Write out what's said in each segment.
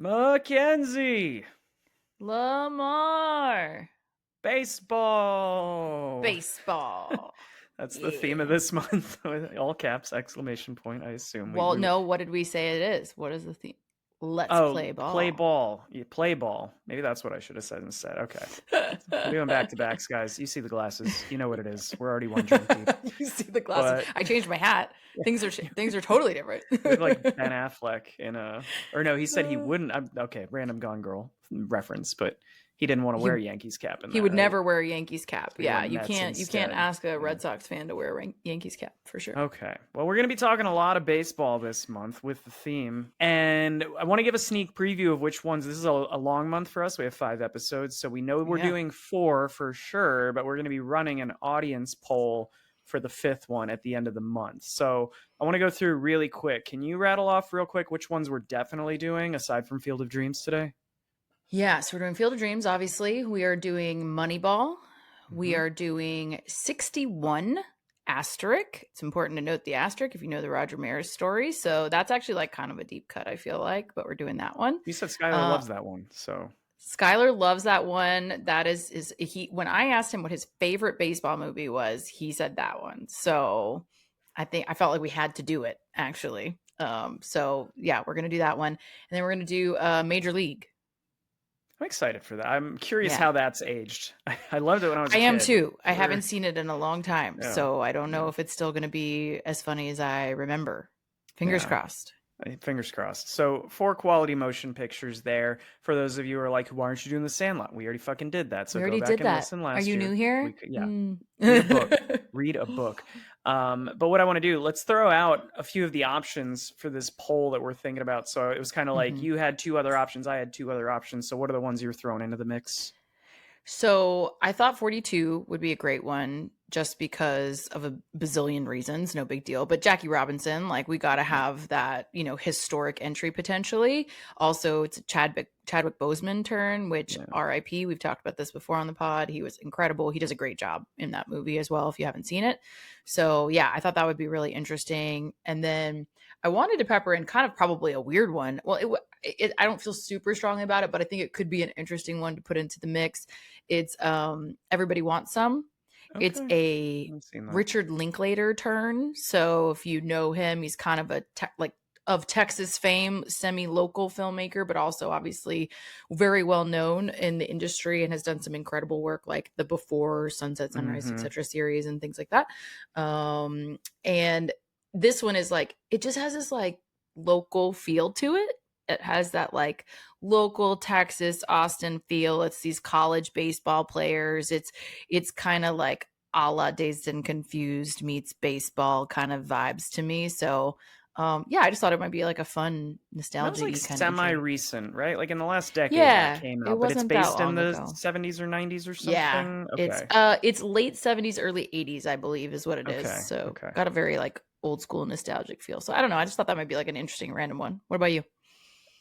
Mackenzie. Lamar. Baseball. Baseball. That's the theme of Yeah. this month. All caps, exclamation point, I assume. Well, no, what did we say it is? What is the theme? Let's play Play ball. ball. You play ball. Maybe that's what I should have said instead. Okay. We're doing back-to-backs, guys. You see the glasses. You know what it is. We're already one drink deep. You see the glasses. I changed my hat. Things are totally different. You look like Ben Affleck in a... Or no, he said he wouldn't. Okay, random Gone Girl reference, but he didn't want to wear a Yankees cap in that, He would right? never wear a Yankees cap. So Yeah, you can't ask a Red Sox fan to wear a Yankees cap for sure. Okay. Well, we're going to be talking a lot of baseball this month with the theme. And I want to give a sneak preview of which ones. This is a long month for us. We have 5 episodes. So we know we're doing 4 for sure, but we're going to be running an audience poll for the 5th one at the end of the month. So I want to go through really quick. Can you rattle off real quick which ones we're definitely doing aside from Field of Dreams today? Yeah, so we're doing Field of Dreams, obviously. We are doing Moneyball. We are doing 61 asterisk. It's important to note the asterisk if you know the Roger Maris story. So that's actually like kind of a deep cut, I feel like, but we're doing that one. You said Skylar loves that one. So Skylar loves that one. That is he when I asked him what his favorite baseball movie was, he said that one. So I felt like we had to do it actually. So yeah, we're gonna do that one. And then we're gonna do Major League. I'm excited for that. I'm curious how that's aged. I loved it when I was a kid. I am too. I haven't seen it in a long time. Yeah. So I don't know if it's still going to be as funny as I remember. Fingers crossed. Fingers crossed. So 4 quality motion pictures there. For those of you who are like, why aren't you doing the Sandlot? We already fucking did that. So go back and listen last year. Are you new here? Read a book. Read a book. But what I want to do, let's throw out a few of the options for this poll that we're thinking about. So it was kind of like you had 2 other options. I had 2 other options. So what are the ones you're throwing into the mix? So I thought 42 would be a great one just because of a bazillion reasons. No big deal. But Jackie Robinson, like we got to have that, historic entry potentially. Also, it's a Chadwick Boseman turn, which RIP. We've talked about this before on the pod. He was incredible. He does a great job in that movie as well if you haven't seen it. So yeah, I thought that would be really interesting. And then I wanted to pepper in kind of probably a weird one. Well, I don't feel super strongly about it, but I think it could be an interesting one to put into the mix. It's Everybody Wants Some. Okay. It's a Richard Linklater turn. So if you know him, he's kind of of Texas fame, semi-local filmmaker, but also obviously very well known in the industry and has done some incredible work like the Before, Sunset, Sunrise, etc. series and things like that. And this one is like, it just has this like local feel to it. It has that like local Texas, Austin feel. It's these college baseball players. It's kind of like a la Dazed and Confused meets baseball kind of vibes to me. So I just thought it might be like a fun nostalgia. That was like semi-recent, right? Like in the last decade that came out, but it's based in the 70s or 90s or something. Yeah, okay. It's late 70s, early 80s, I believe, is what it is. So got a very like old school nostalgic feel. So I don't know. I just thought that might be like an interesting random one. What about you?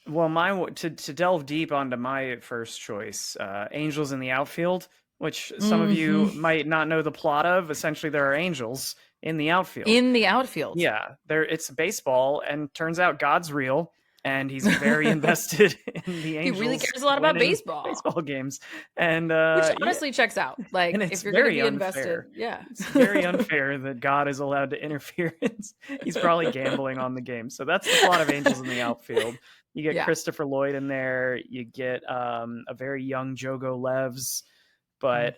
Well, to delve deep onto my first choice, Angels in the Outfield, which some of you might not know the plot of. Essentially, there are angels in the outfield. In the outfield. Yeah, it's baseball, and turns out God's real, and he's very invested in the Angels. He really cares a lot about baseball games, and which honestly checks out. Like if you're going to be invested, it's very unfair that God is allowed to interfere. He's probably gambling on the game. So that's the plot of Angels in the Outfield. You get Christopher Lloyd in there. You get a very young Jogo Levs, but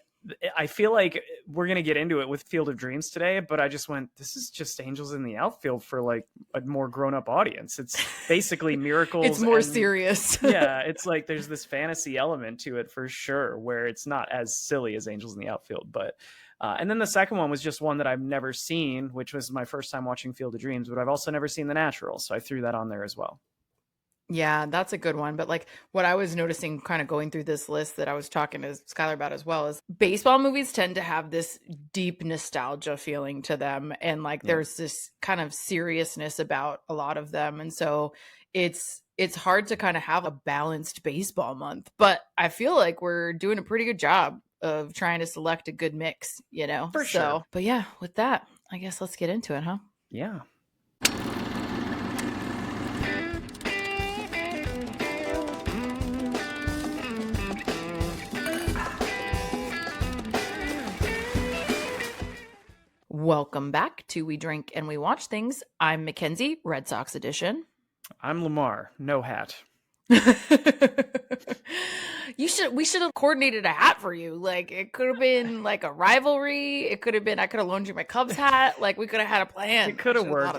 I feel like we're going to get into it with Field of Dreams today, but I just went, this is just Angels in the Outfield for like a more grown-up audience. It's basically miracles. It's more serious. Yeah, it's like there's this fantasy element to it for sure, where it's not as silly as Angels in the Outfield. But and then the second one was just one that I've never seen, which was my first time watching Field of Dreams, but I've also never seen The Natural, so I threw that on there as well. Yeah, that's a good one. But like what I was noticing kind of going through this list that I was talking to Skylar about as well is baseball movies tend to have this deep nostalgia feeling to them. And like there's this kind of seriousness about a lot of them. And so it's hard to kind of have a balanced baseball month. But I feel like we're doing a pretty good job of trying to select a good mix, For sure. But yeah, with that, I guess let's get into it, huh? Yeah. Welcome back to We Drink and We Watch Things. I'm Mackenzie, Red Sox edition. I'm Lamar, no hat. We should have coordinated a hat for you. Like, it could have been like a rivalry. It could have been, I could have loaned you my Cubs hat. Like, we could have had a plan. It could have worked.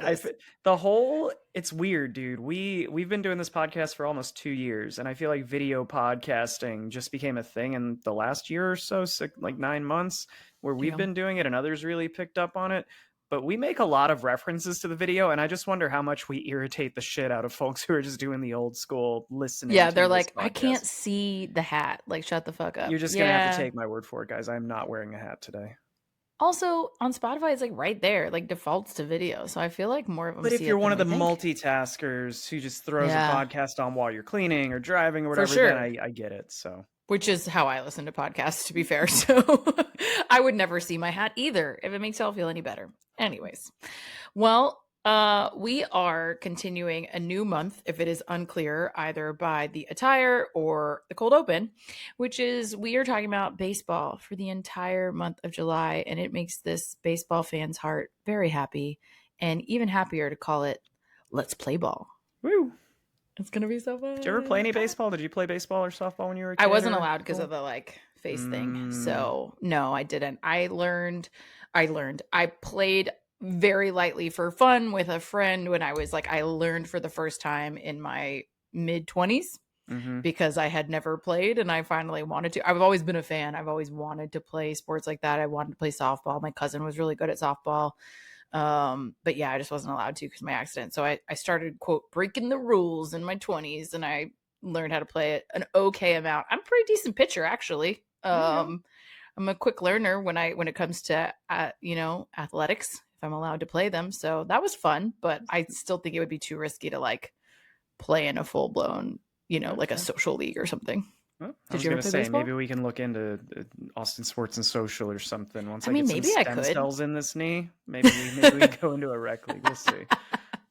It's weird, dude. We've been doing this podcast for almost 2 years, and I feel like video podcasting just became a thing in the last year or so, like 9 months, where we've been doing it and others really picked up on it. But we make a lot of references to the video, and I just wonder how much we irritate the shit out of folks who are just doing the old school listening. Yeah, they're like, I can't see the hat. Like, shut the fuck up. You're just going to have to take my word for it, guys. I'm not wearing a hat today. Also, on Spotify, it's like right there, like defaults to video. So I feel like more of them. But if you're one of the multitaskers who just throws a podcast on while you're cleaning or driving or whatever, then I get it. So, which is how I listen to podcasts, to be fair. So I would never see my hat either if it makes y'all feel any better. Anyways, well, we are continuing a new month, if it is unclear, either by the attire or the cold open, which is we are talking about baseball for the entire month of July. And it makes this baseball fan's heart very happy, and even happier to call it Let's Play Ball. Woo! It's going to be so fun. Did you ever play any baseball? Did you play baseball or softball when you were a kid? I wasn't allowed because of the like face thing. So no, I didn't. I played very lightly for fun with a friend when I was like, I learned for the first time in my mid-20s because I had never played and I finally wanted to. I've always been a fan. I've always wanted to play sports like that. I wanted to play softball. My cousin was really good at softball. But yeah, I just wasn't allowed to because of my accident. So I started, quote, breaking the rules in my 20s, and I learned how to play it an okay amount. I'm a pretty decent pitcher, actually. I'm a quick learner when it comes to, athletics, if I'm allowed to play them. So that was fun, but I still think it would be too risky to like play in a full blown, like a social league or something. Well, Did you ever play baseball? Maybe we can look into Austin Sports and Social or something. Once I get some stem cells in this knee, maybe we go into a rec league. We'll see.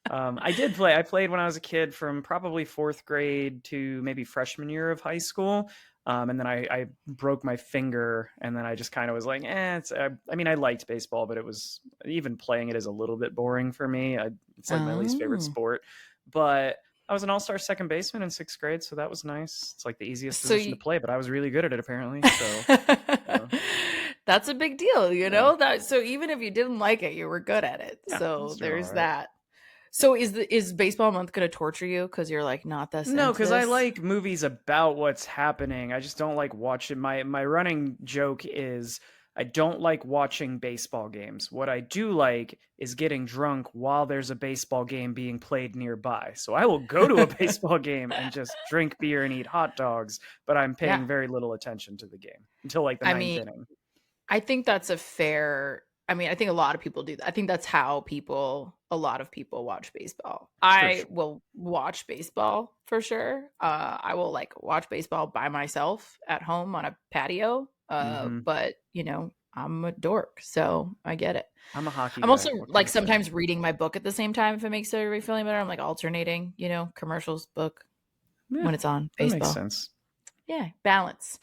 I did play. I played when I was a kid from probably 4th grade to maybe freshman year of high school. And then I broke my finger, and then I just kind of was like, I liked baseball, but it was, even playing it is a little bit boring for me. It's like my least favorite sport. But I was an all-star second baseman in 6th grade, so that was nice. It's like the easiest position to play, but I was really good at it apparently. So that's a big deal, that. So even if you didn't like it, you were good at it. Yeah, so there's that. So is baseball month going to torture you because you're like not this? No, because I like movies about what's happening. I just don't like watching. My running joke is I don't like watching baseball games. What I do like is getting drunk while there's a baseball game being played nearby. So I will go to a baseball game and just drink beer and eat hot dogs, but I'm paying very little attention to the game until like the ninth inning. I think that's a fair... I think a lot of people do that. I think that's how a lot of people watch baseball. I will watch baseball for sure. I will like watch baseball by myself at home on a patio. But I'm a dork, so I get it. I'm a hockey guy. I'm also like sometimes reading my book at the same time if it makes everybody feel better. I'm like alternating, commercials, book when it's on baseball. That makes sense. Yeah, balance.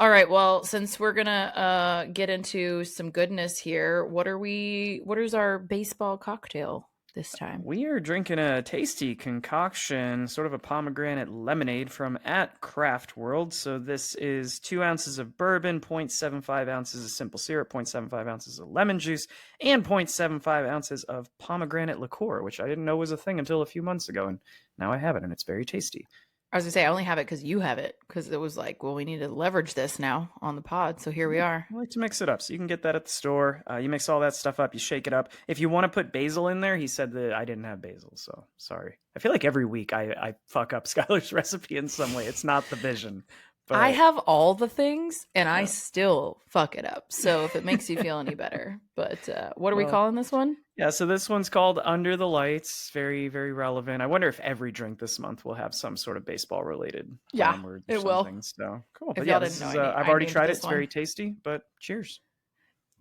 All right. Well, since we're gonna get into some goodness here, what is our baseball cocktail this time? We are drinking a tasty concoction, sort of a pomegranate lemonade from at Craft World. So this is 2 ounces of bourbon, 0.75 ounces of simple syrup, 0.75 ounces of lemon juice, and 0.75 ounces of pomegranate liqueur, which I didn't know was a thing until a few months ago, and now I have it, and it's very tasty. I was gonna say I only have it because you have it, because it was like, well, we need to leverage this now on the pod, so here we are. I like to mix it up, so you can get that at the store. You mix all that stuff up, you shake it up. If you want to put basil in there, he said that I didn't have basil, so sorry. I feel like every week I fuck up Skylar's recipe in some way. It's not the vision. But I have all the things, and I still fuck it up. So if it makes you feel any better. But what are we calling this one? Yeah, so this one's called Under the Lights. Very, very relevant. I wonder if every drink this month will have some sort of baseball-related words or something. Will. So cool. But yeah, this is, I've already tried it. It's very tasty, but cheers.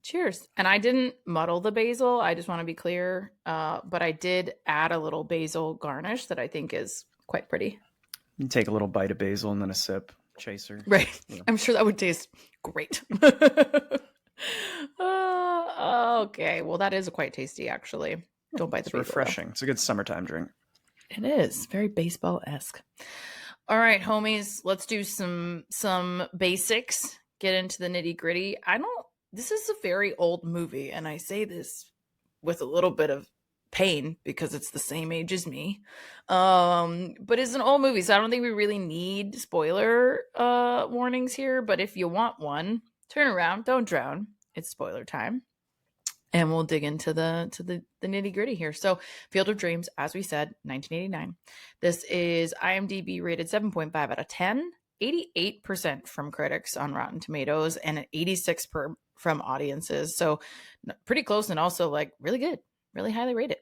Cheers. And I didn't muddle the basil. I just want to be clear. But I did add a little basil garnish that I think is quite pretty. You take a little bite of basil and then a sip. Chaser. Right. Yeah. I'm sure that would taste great. Okay, well, that is quite tasty, actually. Don't bite the It's bagel, though. refreshing. It's a good summertime drink. It is very baseball-esque. All right, homies, let's do some basics. Get into the nitty-gritty. This is a very old movie, and I say this with a little bit of pain because it's the same age as me. But it's an old movie, so I don't think we really need spoiler warnings here. But if you want one, turn around, don't drown. It's spoiler time. And we'll dig into the nitty gritty here. So, Field of Dreams, as we said, 1989. This is IMDb rated 7.5 out of 10, 88% from critics on Rotten Tomatoes, and an 86 from audiences. So, pretty close, and also like really good, really highly rated.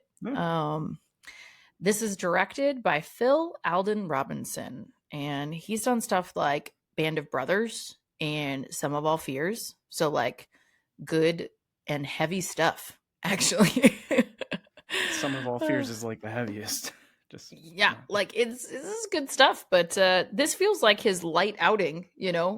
This is directed by Phil Alden Robinson, and he's done stuff like Band of Brothers and Sum of All Fears. So, like, good and heavy stuff, actually. Sum of All Fears is like the heaviest. Like this is good stuff, but this feels like his light outing,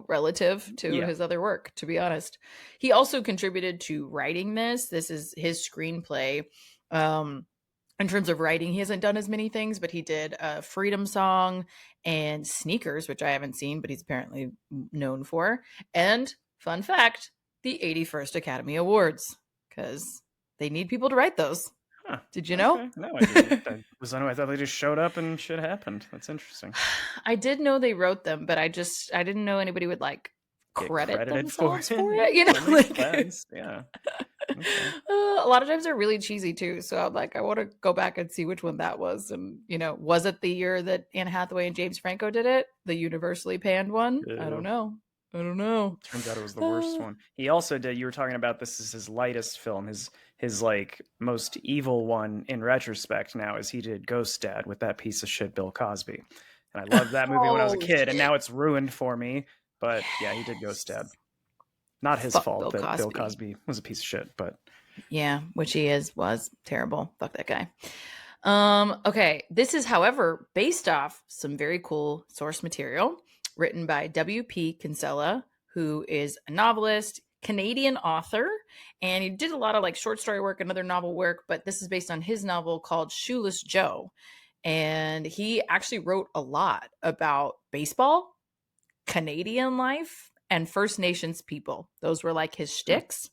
relative to his other work, to be honest. He also contributed to writing this. This is his screenplay. In terms of writing, he hasn't done as many things, but he did Freedom Song and Sneakers, which I haven't seen, but he's apparently known for. And fun fact, the 81st Academy Awards, because they need people to write those. Huh. Did you know? Okay. No, I didn't. I thought they just showed up and shit happened. That's interesting. I did know they wrote them, but I didn't know anybody would like credit themselves for it. Yeah. Okay. A lot of times they're really cheesy too. So I'm like, I want to go back and see which one that was. And was it the year that Anne Hathaway and James Franco did it? The universally panned one? Ew. I don't know. Turns out it was the worst one. He also did. You were talking about this is his lightest film. His like most evil one in retrospect now is he did Ghost Dad with that piece of shit Bill Cosby, and I loved that movie when I was a kid, and now it's ruined for me. But yeah, he did Ghost Dad. Not his fault that Bill Cosby was a piece of shit, but yeah, which he was terrible. Fuck that guy. Okay, this is, however, based off some very cool source material written by W.P. Kinsella, who is a novelist, Canadian author, and he did a lot of like short story work and other novel work, but this is based on his novel called Shoeless Joe. And he actually wrote a lot about baseball, Canadian life, and First Nations people. Those were like his shticks.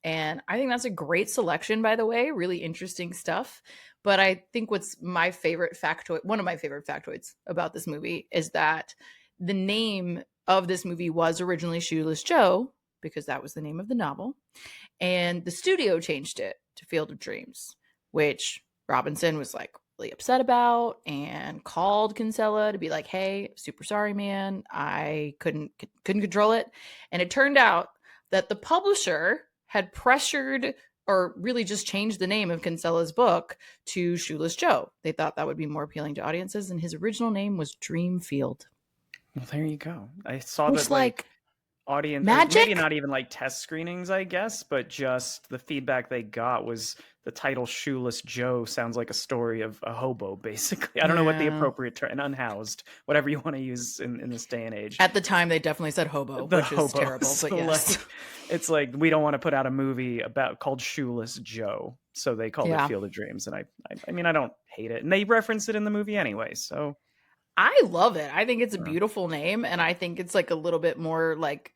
And I think that's a great selection, by the way, really interesting stuff. But I think what's my favorite factoid, one of my favorite factoids about this movie is that the name of this movie was originally Shoeless Joe, because that was the name of the novel. And the studio changed it to Field of Dreams, which Robinson was like really upset about and called Kinsella to be like, hey, super sorry, man. I couldn't control it. And it turned out that the publisher had pressured or really just changed the name of Kinsella's book to Shoeless Joe. They thought that would be more appealing to audiences. And his original name was Dreamfield. Well, there you go. I saw that like audience, magic? Maybe not even like test screenings, I guess, but just the feedback they got was the title Shoeless Joe sounds like a story of a hobo, basically. I don't know what the appropriate term, an unhoused, whatever you want to use in this day and age. At the time, they definitely said hobo, which is terrible, so but yes. Like, it's like, we don't want to put out a movie called Shoeless Joe, so they called it Field of Dreams, and I mean, I don't hate it, and they reference it in the movie anyway, so. I love it. I think it's a beautiful name, and I think it's like a little bit more like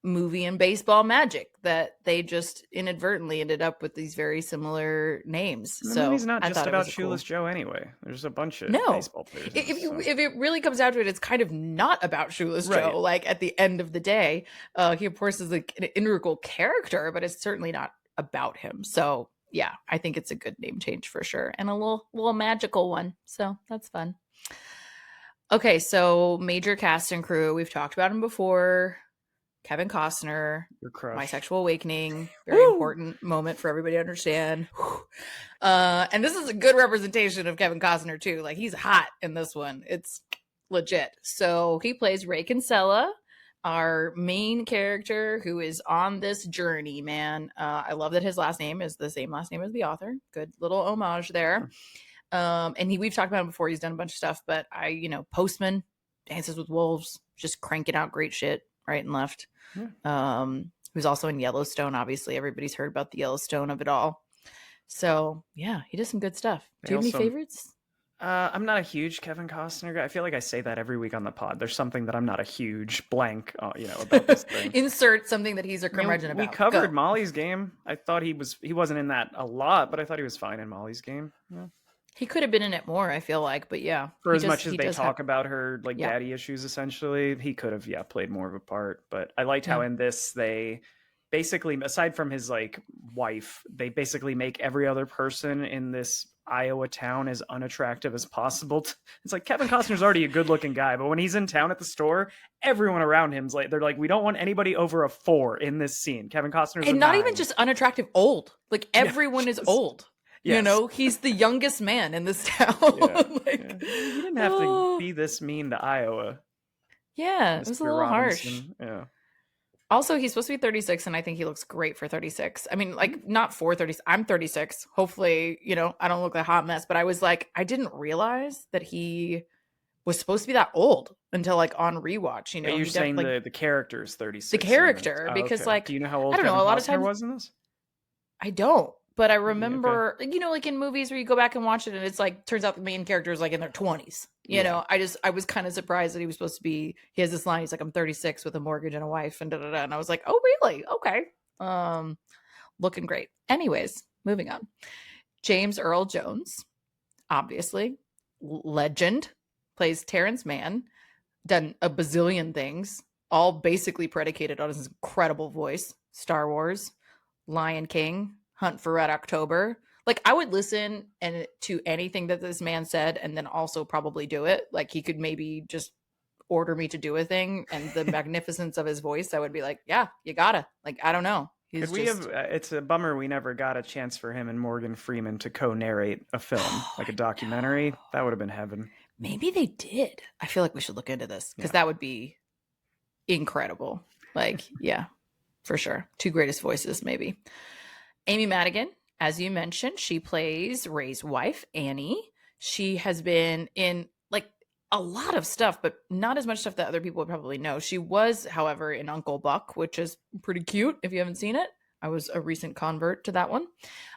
movie and baseball magic that they just inadvertently ended up with these very similar names. The movie's not just about Shoeless Joe anyway. There's a bunch of baseball players. If it really comes down to it, it's kind of not about Shoeless Joe. Like at the end of the day, he of course is like an integral character, but it's certainly not about him. So yeah, I think it's a good name change for sure, and a little magical one. So that's fun. Okay, so major cast and crew. We've talked about him before. Kevin Costner, My Sexual Awakening, very important moment for everybody to understand. And this is a good representation of Kevin Costner too. Like, he's hot in this one. It's legit. So he plays Ray Kinsella, our main character who is on this journey, man. I love that his last name is the same last name as the author. Good little homage there. And we've talked about him before. He's done a bunch of stuff, but Postman, Dances with Wolves, just cranking out great shit right and left. who's also in Yellowstone. Obviously, everybody's heard about the Yellowstone of it all. So yeah, he does some good stuff. Do They you have any also favorites? I'm not a huge Kevin Costner guy. I feel like I say that every week on the pod. There's something that I'm not a huge blank, about this thing. Insert something that he's a I mean, curmudgeon we about. covered Go. Molly's Game. I thought he wasn't in that a lot, but I thought he was fine in Molly's Game. Yeah. He could have been in it more, I feel like, but yeah, For as much as he they does have, talk about her like yeah, daddy issues, essentially, he could have played more of a part. But I liked how yeah. in this they basically, aside from his like wife, they basically make every other person in this Iowa town as unattractive as possible. It's like Kevin Costner's already a good-looking guy, but when he's in town at the store, everyone around him's like, they're like, we don't want anybody over a 4 in this scene. Kevin Costner's a And not even 9. just unattractive, old. Like Yeah, everyone is just old. You yes. know, he's the youngest man in this town. Yeah, like, yeah. You didn't have to be this mean to Iowa, yeah, it was a Mr. little harsh. Robinson. Yeah. Also, he's supposed to be 36, and I think he looks great for 36. I mean, like, not for 30. I'm 36. Hopefully, I don't look like a hot mess, but I was like, I didn't realize that he was supposed to be that old until like on rewatch. But you're he saying like the character's 36. the character, Oh, because okay. like, Do you know how old I don't Kevin know, a lot of Costner times was in this? I don't, but I Okay. remember, like in movies where you go back and watch it and it's like, turns out the main character is like in their 20s. I was kind of surprised that he was supposed to be, he has this line, he's like, I'm 36 with a mortgage and a wife and da-da-da. And I was like, oh, really? Okay. Looking great. Anyways, moving on. James Earl Jones, obviously, legend, plays Terrence Mann, done a bazillion things, all basically predicated on his incredible voice. Star Wars, Lion King, Hunt for Red October. Like, I would listen to anything that this man said and then also probably do it. Like, he could maybe just order me to do a thing, and the magnificence of his voice, I would be like, yeah, you gotta. Like, I don't know. Could we have? It's a bummer we never got a chance for him and Morgan Freeman to co-narrate a film, like a documentary. That would have been heaven. Maybe they did. I feel like we should look into this, because that would be incredible. Like, yeah, for sure. 2 greatest voices, maybe. Amy Madigan, as you mentioned, she plays Ray's wife, Annie. She has been in like a lot of stuff, but not as much stuff that other people would probably know. She was, however, in Uncle Buck, which is pretty cute if you haven't seen it. I was a recent convert to that one.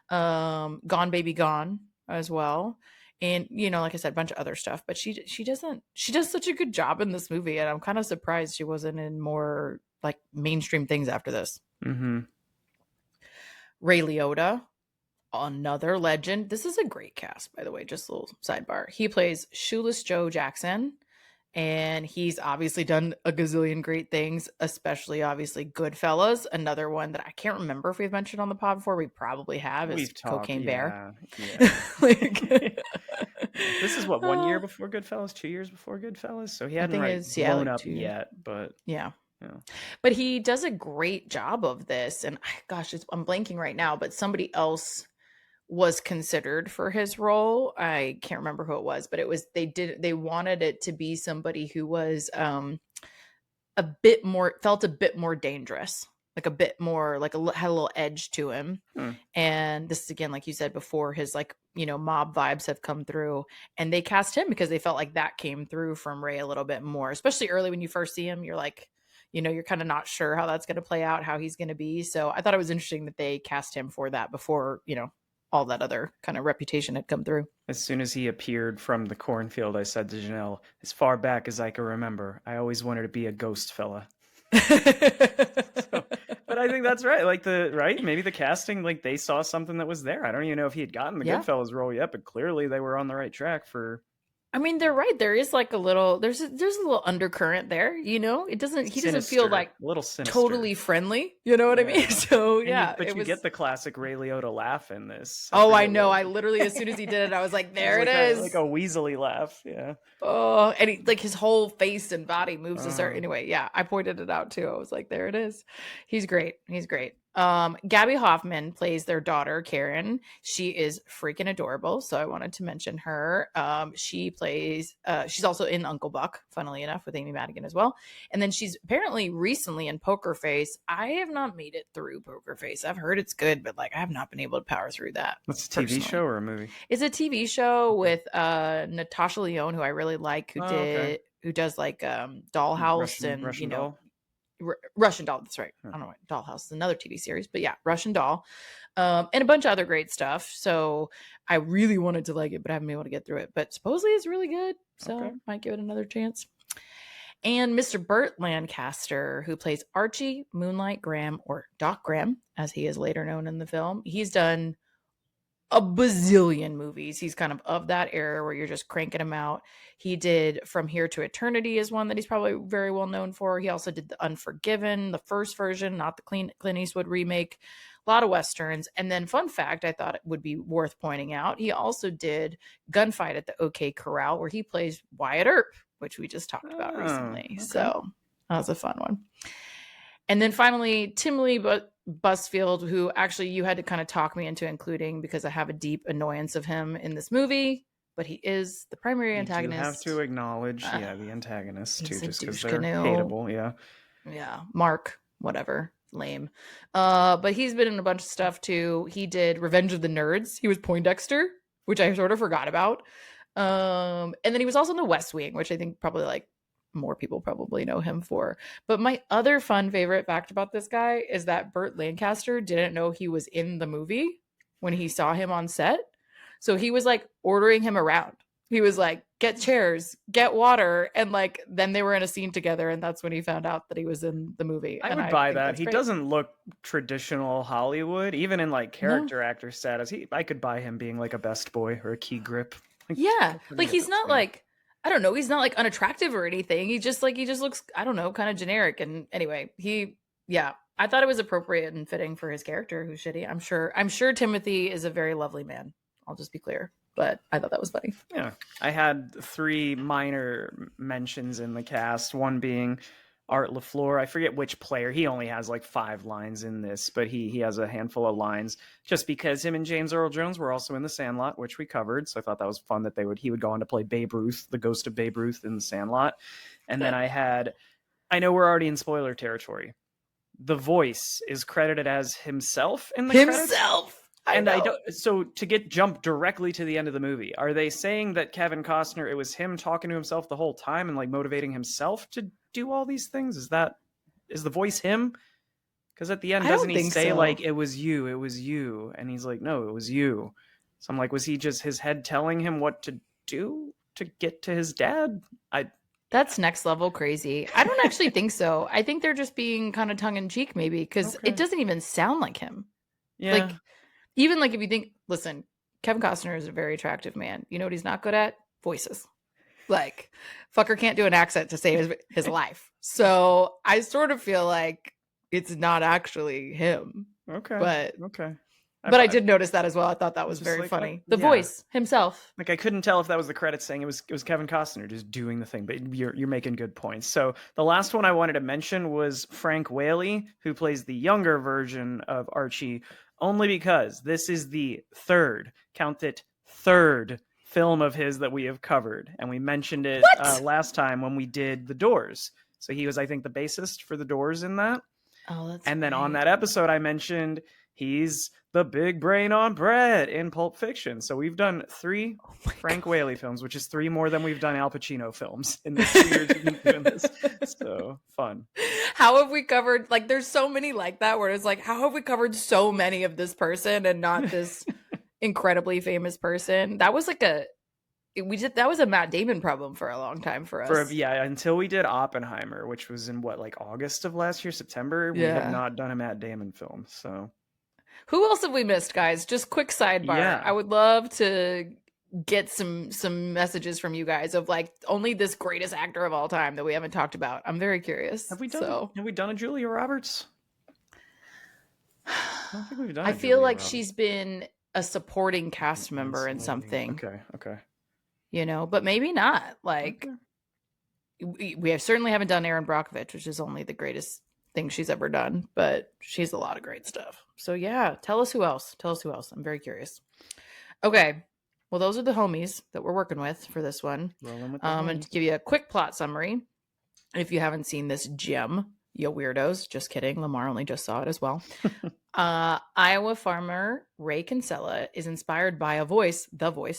Gone Baby Gone as well. And, like I said, a bunch of other stuff, but she does such a good job in this movie. And I'm kind of surprised she wasn't in more like mainstream things after this. Mm-hmm. Ray Liotta, another legend. This is a great cast, by the way, just a little sidebar. He plays Shoeless Joe Jackson, and he's obviously done a gazillion great things, especially obviously Goodfellas, another one that I can't remember if we've mentioned on the pod before. We probably have. Is Cocaine Bear. Yeah. This is what, 1 year before Goodfellas, 2 years before Goodfellas, so he hadn't blown up yet, but yeah. But he does a great job of this, and gosh, I'm blanking right now, but somebody else was considered for his role. I can't remember who it was, but they wanted it to be somebody who was felt a bit more dangerous, like a bit more like had a little edge to him. And this is, again, like you said before, his like mob vibes have come through, and they cast him because they felt like that came through from Ray a little bit more, especially early when you first see him. You're like, you're kind of not sure how that's going to play out, how he's going to be. So I thought it was interesting that they cast him for that before, all that other kind of reputation had come through. As soon as he appeared from the cornfield, I said to Janelle, as far back as I can remember, I always wanted to be a ghost fella. But I think that's right. Like maybe the casting, like they saw something that was there. I don't even know if he had gotten the Goodfellas role yet, but clearly they were on the right track for. I mean, they're right. There is like there's a little undercurrent there, he doesn't feel like a little sinister, totally friendly. You know what I mean? So yeah, but you get the classic Ray Liotta laugh in this. Oh, I know. I literally, as soon as he did it, I was like, there it is. Like a weaselly laugh. Yeah. Oh, and like his whole face and body moves a certain, anyway. Yeah. I pointed it out too. I was like, there it is. He's great. Gabby Hoffman plays their daughter, Karen. She is freaking adorable, so I wanted to mention her. She's also in Uncle Buck, funnily enough, with Amy Madigan as well. And then she's apparently recently in Poker Face. I have not made it through Poker Face. I've heard it's good, but like I have not been able to power through that. It's a TV show or a movie? It's a TV show with Natasha Lyonne, who I really like, who does like Dollhouse Russian Doll? Russian Doll. That's right. I don't know what Dollhouse is another TV series, but yeah, Russian Doll, and a bunch of other great stuff. So I really wanted to like it, but I haven't been able to get through it. But supposedly it's really good, so might give it another chance. And Mr. Burt Lancaster, who plays Archie Moonlight Graham, or Doc Graham, as he is later known in the film. He's done a bazillion movies. He's kind of that era where you're just cranking him out. He did From Here to Eternity is one that he's probably very well known for. He also did The Unforgiven, the first version, not the Clint Eastwood remake. A lot of Westerns. And then fun fact, I thought it would be worth pointing out, he also did Gunfight at the OK Corral, where he plays Wyatt Earp, which we just talked about recently. Okay. So that was a fun one. And then finally, Tim Lee Busfield, who actually you had to kind of talk me into including because I have a deep annoyance of him in this movie, but he is the primary antagonist. You have to acknowledge, the antagonist too, just because they're hateable. Yeah. Mark, whatever, lame. But he's been in a bunch of stuff too. He did Revenge of the Nerds. He was Poindexter, which I sort of forgot about. And then he was also in The West Wing, which I think probably like more people probably know him for. But my other fun favorite fact about this guy is that Burt Lancaster didn't know he was in the movie when he saw him on set. So he was like ordering him around. He was like, get chairs, get water. And like, then they were in a scene together. And that's when he found out that he was in the movie. I would buy that. He doesn't look traditional Hollywood, even in like character actor status. I could buy him being like a best boy or a key grip. Yeah. Like he's not like, I don't know. He's not like unattractive or anything. He just looks, I don't know, kind of generic. And anyway, I thought it was appropriate and fitting for his character, who's shitty. I'm sure Timothy is a very lovely man. I'll just be clear, but I thought that was funny. Yeah. I had 3 minor mentions in the cast, one being Art LaFleur. I forget which player. He only has like 5 lines in this, but he has a handful of lines just because him and James Earl Jones were also in The Sandlot, which we covered. So I thought that was fun that he would go on to play Babe Ruth, the ghost of Babe Ruth in The Sandlot. And then I know we're already in spoiler territory. The voice is credited as himself in the credits. So to jump directly to the end of the movie, are they saying that Kevin Costner, it was him talking to himself the whole time and like motivating himself to do all these things? Is the voice him? Because at the end, doesn't he say like, it was you? And he's like, no, it was you. So I'm like, was he just his head telling him what to do to get to his dad? That's next level crazy. I don't actually think so. I think they're just being kind of tongue in cheek maybe, because it doesn't even sound like him. Yeah. Like, even like if you think, listen, Kevin Costner is a very attractive man. You know what he's not good at? Voices. Like, fucker can't do an accent to save his life. So I sort of feel like it's not actually him. Okay. But okay. But I did notice that as well. I thought that was very funny. The voice himself. Like I couldn't tell if that was the credits saying it was Kevin Costner just doing the thing, but you're making good points. So the last one I wanted to mention was Frank Whaley, who plays the younger version of Archie, only because this is the third film of his that we have covered, and we mentioned it last time when we did The Doors. So he was, I think, the bassist for The Doors in that. Oh, that's and then on that episode, I mentioned he's the big brain on Brett in Pulp Fiction. So we've done 3 Frank Whaley films, which is 3 more than we've done Al Pacino films in the 2 years we've been doing this. So fun. How have we covered, like, there's so many like that where it's like, how have we covered so many of this person and not this incredibly famous person? That was like that was a Matt Damon problem for a long time for us. Until we did Oppenheimer, which was in August of last year, September. We have not done a Matt Damon film. So who else have we missed, guys? Just quick sidebar. Yeah. I would love to get some messages from you guys of like only this greatest actor of all time that we haven't talked about. I'm very curious. Have we done a Julia Roberts? I don't think we've done. I feel like she's been a supporting cast member in something. Okay. You know, but maybe not. Like, we certainly haven't done Erin Brockovich, which is only the greatest thing she's ever done, but she's a lot of great stuff. So yeah, tell us who else. I'm very curious. Okay. Well, those are the homies that we're working with for this one. And to give you a quick plot summary, if you haven't seen this gem, you weirdos, just kidding. Lamar only just saw it as well. Iowa farmer Ray Kinsella is inspired by the voice,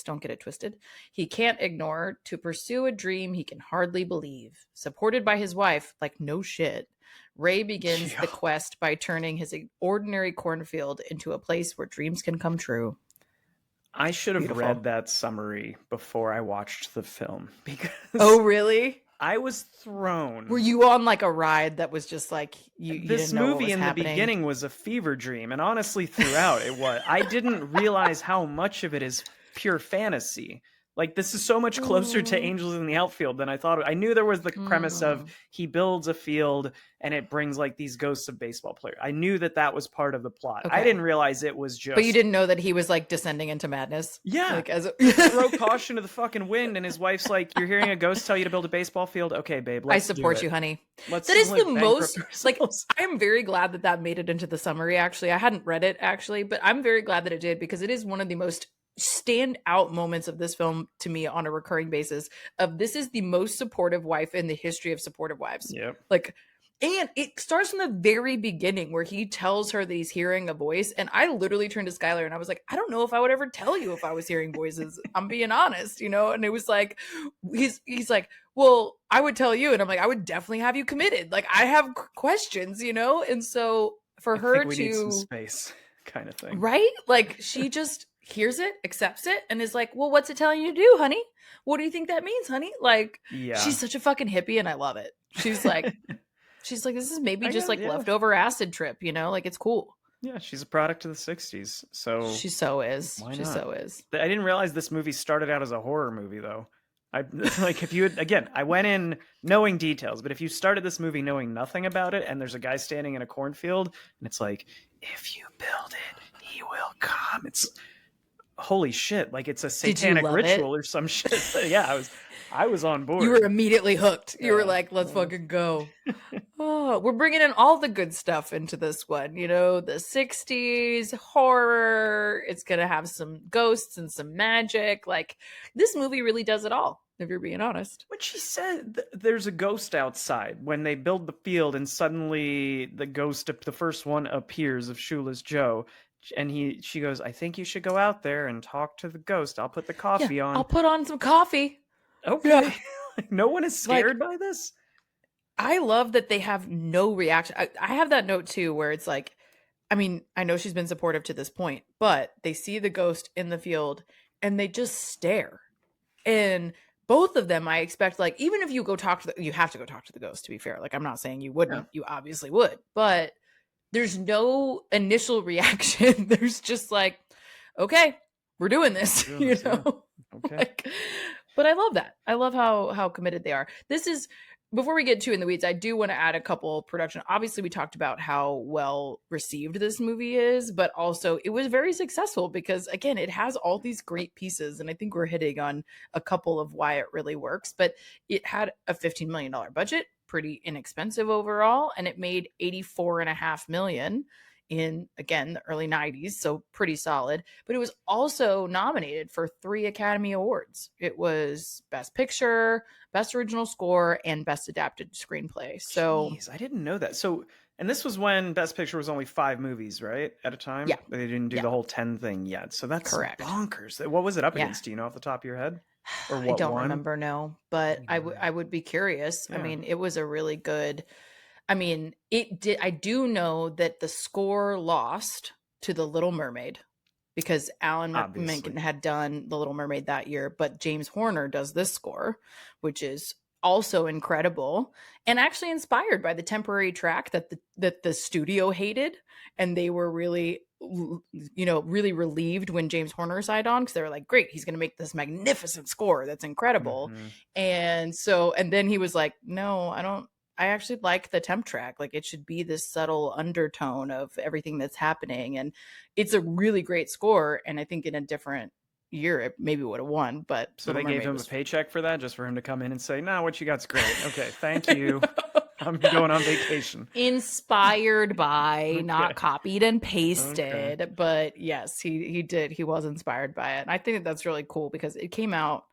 don't get it twisted, he can't ignore to pursue a dream he can hardly believe. Supported by his wife, like no shit, Ray begins the Yeah. quest by turning his ordinary cornfield into a place where dreams can come true. I should have Beautiful. read that summary before I watched the film because Oh, really? I was thrown. Were you on like a ride that was just like you This didn't know what movie was in the happening? beginning was a fever dream, and honestly, throughout it was. I didn't realize how much of it is pure fantasy. Like, this is so much closer to Mm. Angels in the Outfield than I thought. I knew there was the premise of Mm. he builds a field and it brings like these ghosts of baseball players. I knew that that was part of the plot. I Okay. didn't realize it was just. But you didn't know that he was like descending into madness. Yeah. Like as Throw caution to the fucking wind, and his wife's like, "You're hearing a ghost tell you to build a baseball field? Okay, babe, I let's support do you, it. honey. Let's That is the bankrupt most like ourselves." I'm very glad that that made it into the summary. Actually, I hadn't read it actually, but I'm very glad that it did because it is one of the most standout moments of this film to me on a recurring basis. Of this is the most supportive wife in the history of supportive wives. Yep. Like, and it starts from the very beginning where he tells her that he's hearing a voice. And I literally turned to Skylar and I was like, I don't know if I would ever tell you if I was hearing voices. I'm being honest, you know? And it was like, he's like, well, I would tell you. And I'm like, I would definitely have you committed. Like, I have questions, you know? And so for her think we need some to, space, kind of thing. right? Like, she just hears it, accepts it, and is like, well, what's it telling you to do, honey? What do you think that means, honey? Like, Yeah. she's such a fucking hippie and I love it. She's like, this is maybe just like yeah. leftover acid trip, you know? Like, it's cool. Yeah, she's a product of the 60s. So She so is. why She not? so is. I didn't realize this movie started out as a horror movie, though. I like if you had, again, I went in knowing details, but if you started this movie knowing nothing about it, and there's a guy standing in a cornfield, and it's like, if you build it, he will come. It's holy shit! Like it's a satanic ritual or some shit. Yeah, I was on board. You were immediately hooked. You were like, let's fucking go. Oh, we're bringing in all the good stuff into this one. You know, the 60s horror. It's going to have some ghosts and some magic. Like, this movie really does it all, if you're being honest. When she said there's a ghost outside when they build the field, and suddenly the ghost, the first one appears of Shula's Joe. And she goes, I think you should go out there and talk to the ghost. I'll put the coffee on. I'll put on some coffee. Okay. Yeah. No one is scared by this. I love that they have no reaction. I have that note too, where it's like, I mean, I know she's been supportive to this point, but they see the ghost in the field and they just stare. And both of them, I expect, like, even if you go talk to you have to go talk to the ghost, to be fair. Like, I'm not saying you wouldn't, you obviously would, but there's no initial reaction. There's just like, okay, we're doing this, you know? Okay. Like, but I love that. I love how committed they are. This is, before we get too in the weeds, I do want to add a couple production. Obviously, we talked about how well received this movie is, but also it was very successful because, again, it has all these great pieces. And I think we're hitting on a couple of why it really works. But it had a $15 million budget, pretty inexpensive overall, and it made $84.5 million in, again, the early 90s, so pretty solid. But it was also nominated for 3 Academy Awards. It was Best Picture, Best Original Score, and Best Adapted Screenplay. So, jeez, I didn't know that. So, and this was when Best Picture was only 5 movies, right, at a time? Yeah. They didn't do the whole 10 thing yet. So that's correct. Bonkers. What was it up against? Do you know off the top of your head? Or what I don't won? remember, no, but I would be curious. Yeah. I mean, it was a really good, I mean, it did. I do know that the score lost to The Little Mermaid because Alan Menken had done The Little Mermaid that year, but James Horner does this score, which is also incredible and actually inspired by the temporary track that the studio hated, and they were really, you know, really relieved when James Horner signed on because they were like, great, he's going to make this magnificent score that's incredible. Mm-hmm. And then he was like, no, I actually like the temp track. Like, it should be this subtle undertone of everything that's happening. And it's a really great score. And I think in a different year, it maybe would have won. But so they gave him a paycheck for that, just for him to come in and say, nah, what you got's great. Okay, thank you. I'm going on vacation. Inspired by, not copied and pasted. Okay. But yes, he did. He was inspired by it. And I think that's really cool because it came out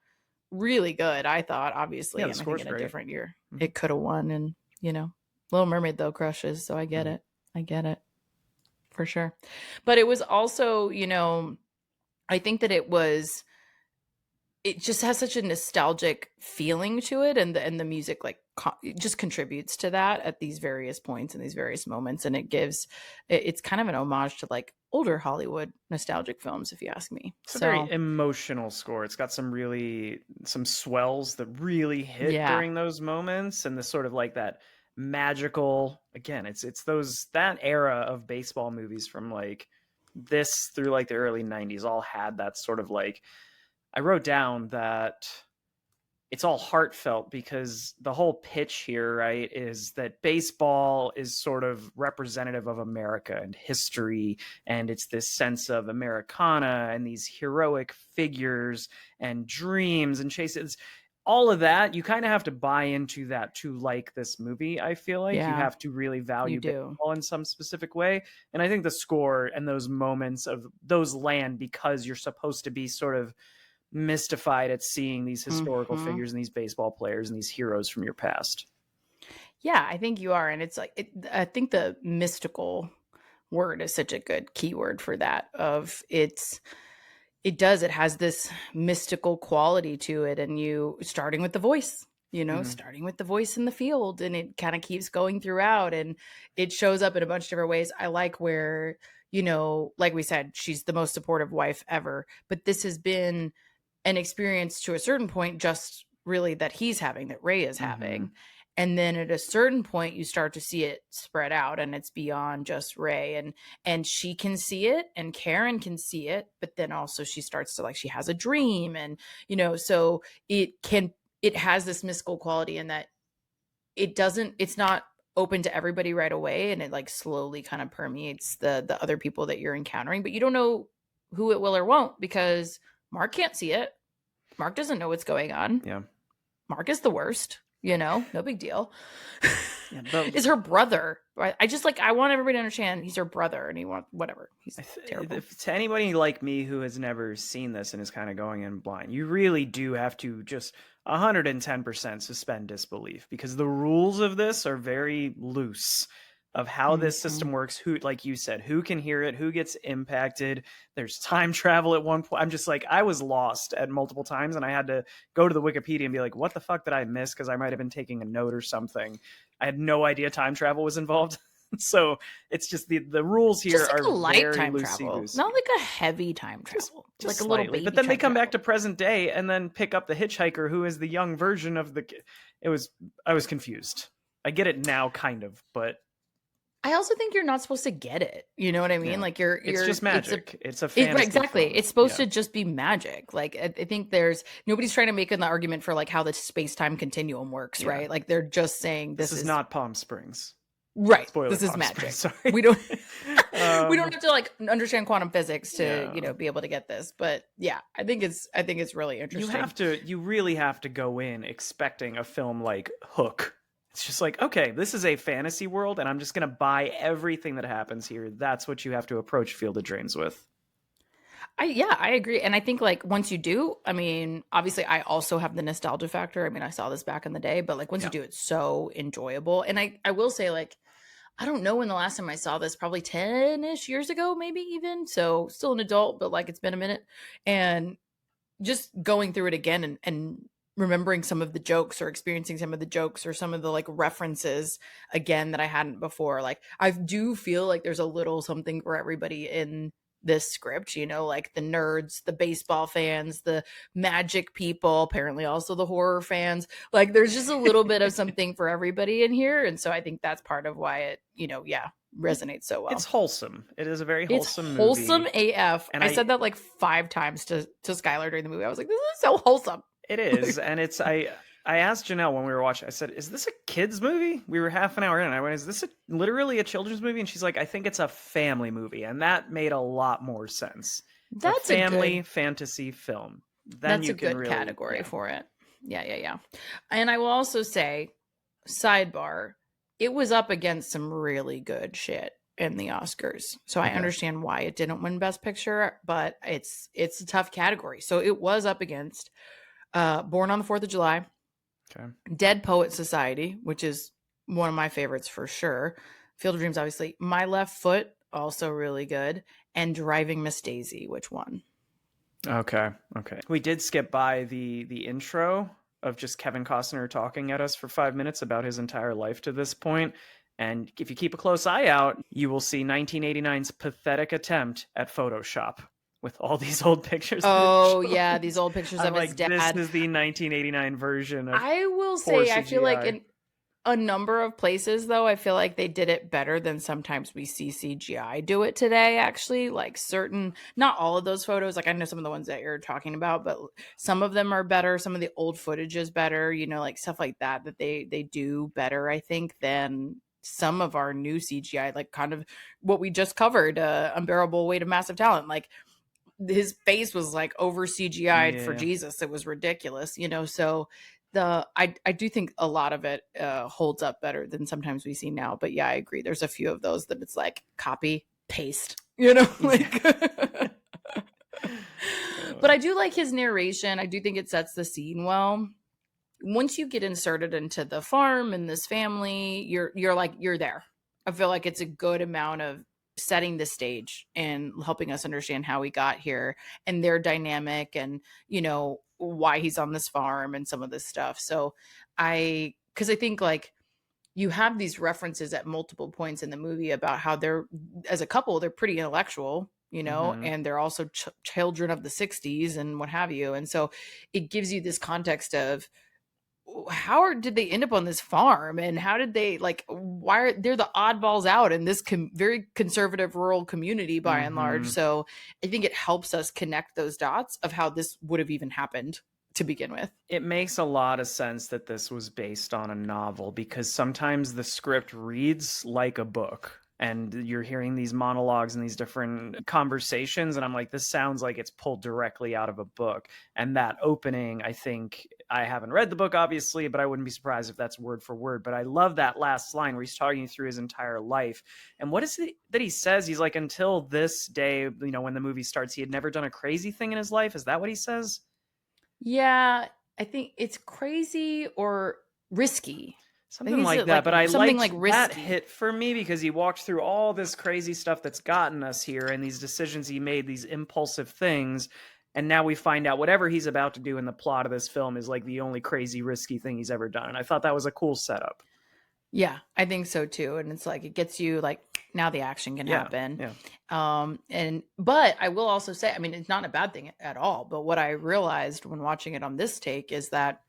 really good, I thought, obviously. And I think in a different year, it could have won. And, you know, Little Mermaid, though, crushes. So I get it. I get it. For sure. But it was also, you know, I think that it was it just has such a nostalgic feeling to it, and the music like it just contributes to that at these various points and these various moments, and it's kind of an homage to like older Hollywood nostalgic films, if you ask me. It's a very So emotional score. It's got some swells that really hit yeah, during those moments, and the sort of like that magical, again, it's those that era of baseball movies from like this through like the early 90s all had that sort of like, I wrote down that it's all heartfelt because the whole pitch here, right, is that baseball is sort of representative of America and history. And it's this sense of Americana and these heroic figures and dreams and chases. All of that, you kind of have to buy into that to like this movie. I feel like you yeah, have to really you value do. baseball in some specific way. And I think the score and those moments of those land because you're supposed to be sort of mystified at seeing these historical Hmm. figures and these baseball players and these heroes from your past. Yeah, I think you are, and it's like I think the mystical word is such a good keyword for that. Of it has this mystical quality to it, and you starting with the voice, Mm-hmm. starting with the voice in the field, and it kind of keeps going throughout, and it shows up in a bunch of different ways. I like where, like we said, she's the most supportive wife ever, but this has been an experience to a certain point, just really that he's having, that Ray is Mm-hmm. having. And then at a certain point you start to see it spread out, and it's beyond just Ray, and she can see it and Karen can see it, but then also she starts to, like, she has a dream, and so it has this mystical quality in that it's not open to everybody right away, and it like slowly kind of permeates the other people that you're encountering, but you don't know who it will or won't, because Mark can't see it. Mark doesn't know what's going on. Yeah. Mark is the worst, no big deal. Yeah. Is her brother. I just like, I want everybody to understand he's her brother, and he wants whatever. He's terrible. If to anybody like me who has never seen this and is kind of going in blind, you really do have to just 110% suspend disbelief because the rules of this are very loose of how this Mm-hmm. system works. Who, like you said, who can hear it, who gets impacted. There's time travel at one point. I'm just like, I was lost at multiple times and I had to go to the Wikipedia and be like, what the fuck did I miss? Because I might have been taking a note or something. I had no idea time travel was involved. So it's just the rules here Just like are a light very time loosey travel, goosey. not like a heavy time Just travel, just like a little slightly. baby But then they time come back travel. to present day and then pick up the hitchhiker who is the young version of the it was I was confused. I get it now kind of, but I also think you're not supposed to get it. You know what I mean? yeah. Like It's just it's a magic. It's a right, fantasy exactly. film. It's supposed Yeah. to just be magic. Like I think nobody's trying to make an argument for like how the space time continuum works, Yeah. right? Like they're just saying This this is is not Palm Springs. right. Spoiler This is Palm Springs, magic. sorry. We don't we don't um have to like understand quantum physics to, yeah. be able to get this. But yeah, I think it's really interesting. You really have to go in expecting a film like Hook. It's just like, okay, this is a fantasy world and I'm just going to buy everything that happens here. That's what you have to approach Field of Dreams with. I agree. And I think like once you do, I mean, obviously I also have the nostalgia factor. I mean, I saw this back in the day, but like once you Yeah. do, it's so enjoyable. And I will say, like, I don't know when the last time I saw this, probably 10-ish years ago, maybe even. So still an adult, but like it's been a minute. And just going through it again, and remembering some of the jokes, or experiencing some of the jokes, or some of the like references again that I hadn't before. Like I do feel like there's a little something for everybody in this script, like the nerds, the baseball fans, the magic people, apparently also the horror fans. Like there's just a little bit of something for everybody in here. And so I think that's part of why it, resonates so well. It's wholesome. It is a very It's wholesome wholesome movie. AF. And I said that like 5 times to Skylar during the movie. I was like, this is so wholesome. it is. And it's, I asked Janelle when we were watching, I said, is this a kid's movie? We were half an hour in. And I went, is this literally a children's movie? And she's like, I think it's a family movie. And that made a lot more sense. It's a That's a family good fantasy film. Then that's you a can good really, category yeah. for it. Yeah. And I will also say, sidebar, it was up against some really good shit in the Oscars. So I Okay. understand why it didn't win Best Picture, but it's a tough category. So it was up against Born on the 4th of July, Okay. Dead Poet Society, which is one of my favorites for sure. Field of Dreams, obviously. My Left Foot, also really good. And Driving Miss Daisy, which won. Okay. Okay. We did skip by the intro of just Kevin Costner talking at us for 5 minutes about his entire life to this point. And if you keep a close eye out, you will see 1989's pathetic attempt at Photoshop with all these old pictures that it Oh yeah, shows. these old pictures I'm of his like, this dad. is the 1989 version of I will poor say, I feel like CGI. in a number of places, though, I feel like they did it better than sometimes we see CGI do it today, actually. Like certain, not all of those photos, like I know some of the ones that you're talking about, but some of them are better. Some of the old footage is better, you know, like stuff like that, that they do better, I think, than some of our new CGI, like kind of what we just covered, Unbearable Weight of Massive Talent. Like his face was like over CGI'd for Yeah. Jesus. It was ridiculous, you know. So I do think a lot of it holds up better than sometimes we see now. But yeah, I agree. There's a few of those that it's like copy paste, you know, like. But I do like his narration. I do think it sets the scene well. Once you get inserted into the farm and this family, you're like you're there. I feel like it's a good amount of setting the stage and helping us understand how we got here and their dynamic and you know why he's on this farm and some of this stuff. So because I think like you have these references at multiple points in the movie about how they're as a couple they're pretty intellectual, you know, Mm-hmm. and they're also children of the 60s and what have you. And so it gives you this context of did they end up on this farm and how did they like why are they're the oddballs out in this very conservative rural community by and large. Mm-hmm. So I think it helps us connect those dots of how this would have even happened to begin with. It makes a lot of sense that this was based on a novel because sometimes the script reads like a book and you're hearing these monologues and these different conversations and I'm like this sounds like it's pulled directly out of a book. And that opening, I think, I haven't read the book obviously, but I wouldn't be surprised if that's word for word. But I love that last line where he's talking through his entire life. And what is it that he says? He's like, until this day, you know, when the movie starts, he had never done a crazy thing in his life. Is that what he says? Yeah, I think it's crazy or risky. I think Something it's like that, like but I something liked like that risky. hit for me because he walked through all this crazy stuff that's gotten us here and these decisions he made, these impulsive things. And now we find out whatever he's about to do in the plot of this film is like the only crazy, risky thing he's ever done. And I thought that was a cool setup. Yeah, I think so too. And it's like it gets you like now the action can Yeah. happen. Yeah. And but I will also say, I mean, it's not a bad thing at all. But what I realized when watching it on this take is that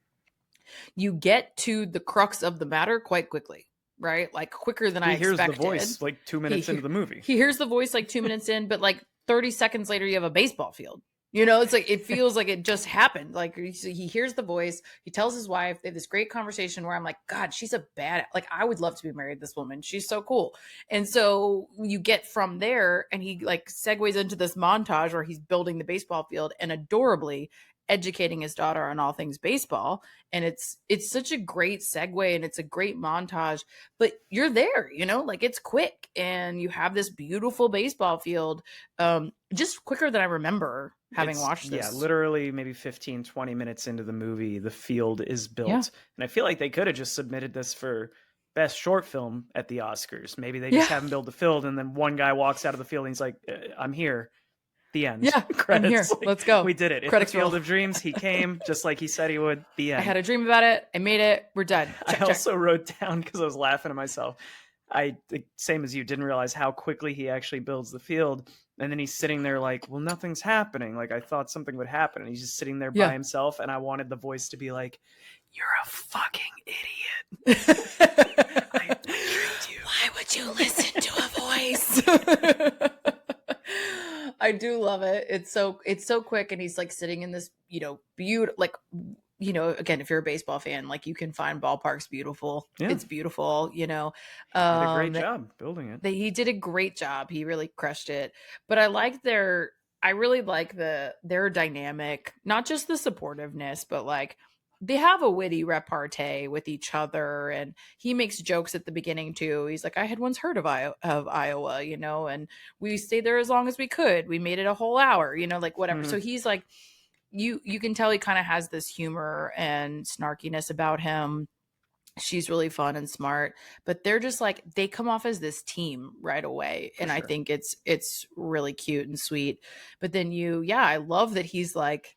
you get to the crux of the matter quite quickly, right? Like quicker than I He hears the expected. voice like 2 He minutes into the movie. he hears the voice like 2 minutes in, but like 30 seconds later, you have a baseball field. You know, it's like it feels like it just happened. Like he hears the voice, he tells his wife, they have this great conversation where I'm like, God, she's a bad, like, I would love to be married to this woman. She's so cool. And so you get from there, and he like segues into this montage where he's building the baseball field and adorably educating his daughter on all things baseball. And it's such a great segue and it's a great montage, but you're there, you know, like it's quick and you have this beautiful baseball field, just quicker than I remember having watched this. Yeah, literally maybe 15, 20 minutes into the movie, the field is built. Yeah. And I feel like they could have just submitted this for best short film at the Oscars. Maybe they just have him build the field and then one guy walks out of the field and he's like, I'm here. The end. Yeah, I'm here. Like, let's go. We did it. It's Credits the Field roll. of Dreams. He came just like he said he would. The end. I had a dream about it. I made it. We're done. I also wrote down because I was laughing at myself. Same as you, didn't realize how quickly he actually builds the field. And then he's sitting there like, well, nothing's happening. Like I thought something would happen. And he's just sitting there by himself. And I wanted the voice to be like, you're a fucking idiot. I tricked you. Why would you listen to a voice? I do love it. It's so quick, and he's like sitting in this, you know, beautiful, like, you know, again, if you're a baseball fan, like you can find ballparks beautiful. Yeah. It's beautiful, you know. Did a great job building it. He did a great job. He really crushed it. But I really like their dynamic, not just the supportiveness, but like they have a witty repartee with each other, and he makes jokes at the beginning too. He's like, I had once heard of Iowa, you know, and we stayed there as long as we could. We made it a whole hour, you know, like whatever. So he's like, you can tell he kind of has this humor and snarkiness about him. She's really fun and smart, but they're just like, they come off as this team right away. For And I sure. think it's really cute and sweet. But then I love that he's like,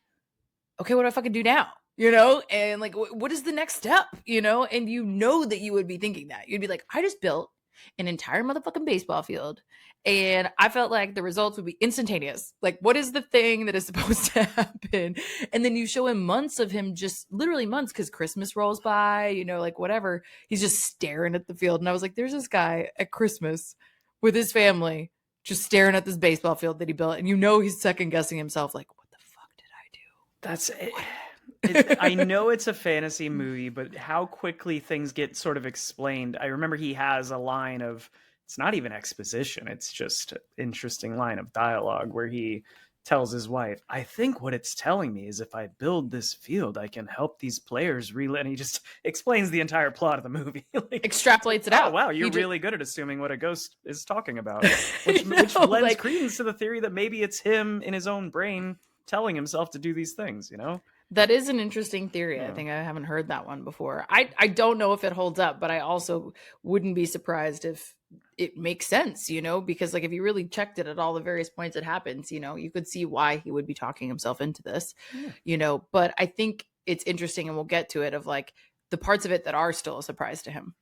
okay, what do I fucking do now? And like, what is the next step? And that you would be thinking that. You'd be like, I just built an entire motherfucking baseball field. And I felt like the results would be instantaneous. Like, what is the thing that is supposed to happen? And then you show him months of him, just literally months, because Christmas rolls by, like whatever. He's just staring at the field. And I was like, there's this guy at Christmas with his family just staring at this baseball field that he built. And he's second guessing himself, like, what the fuck did I do? That's I know it's a fantasy movie, but how quickly things get sort of explained. I remember he has a line of, it's not even exposition, it's just an interesting line of dialogue where he tells his wife, I think what it's telling me is if I build this field, I can help these players and he just explains the entire plot of the movie. Like, extrapolates it out. Oh, wow, you're really good at assuming what a ghost is talking about, which lends credence to the theory that maybe it's him in his own brain telling himself to do these things, That is an interesting theory. Yeah. I think I haven't heard that one before. I don't know if it holds up, but I also wouldn't be surprised if it makes sense, because like if you really checked it at all the various points it happens, you could see why he would be talking himself into this, but I think it's interesting, and we'll get to it, of like the parts of it that are still a surprise to him,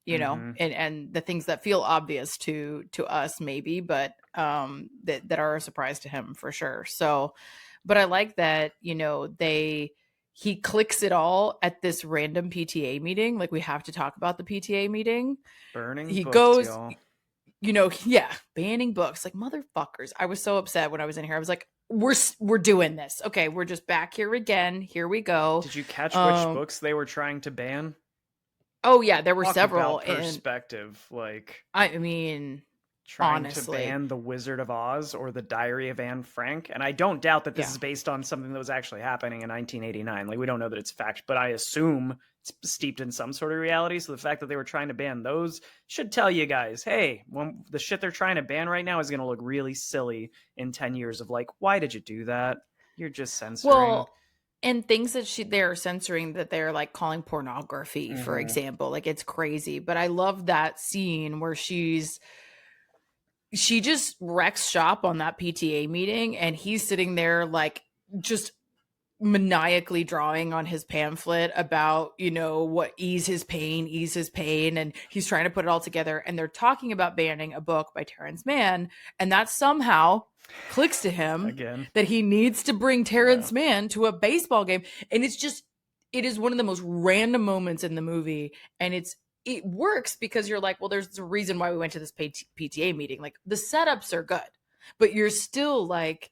and the things that feel obvious to us maybe, but that are a surprise to him for sure. So, but I like that, he clicks it all at this random PTA meeting. Like, we have to talk about the PTA meeting. Burning he books, goes, y'all. Banning books. Like, motherfuckers. I was so upset when I was in here. I was like, we're doing this. Okay, we're just back here again. Here we go. Did you catch which books they were trying to ban? Oh yeah, there were Talk several. About perspective, like, I mean, trying honestly, to ban The Wizard of Oz or The Diary of Anne Frank. And I don't doubt that this is based on something that was actually happening in 1989. Like, we don't know that it's fact, but I assume it's steeped in some sort of reality. So the fact that they were trying to ban those should tell you guys, hey, when the shit they're trying to ban right now is going to look really silly in 10 years of like, why did you do that? You're just censoring. Well, and things that they're censoring that they're like calling pornography, for example. Like, it's crazy. But I love that scene where she just wrecks shop on that PTA meeting, and he's sitting there like just maniacally drawing on his pamphlet about, what ease his pain, and he's trying to put it all together, and they're talking about banning a book by Terrence Mann, and that somehow clicks to him again that he needs to bring Terrence Mann to a baseball game. And it is one of the most random moments in the movie, and it works because you're like, well, there's a reason why we went to this PTA meeting. Like, the setups are good, but you're still like,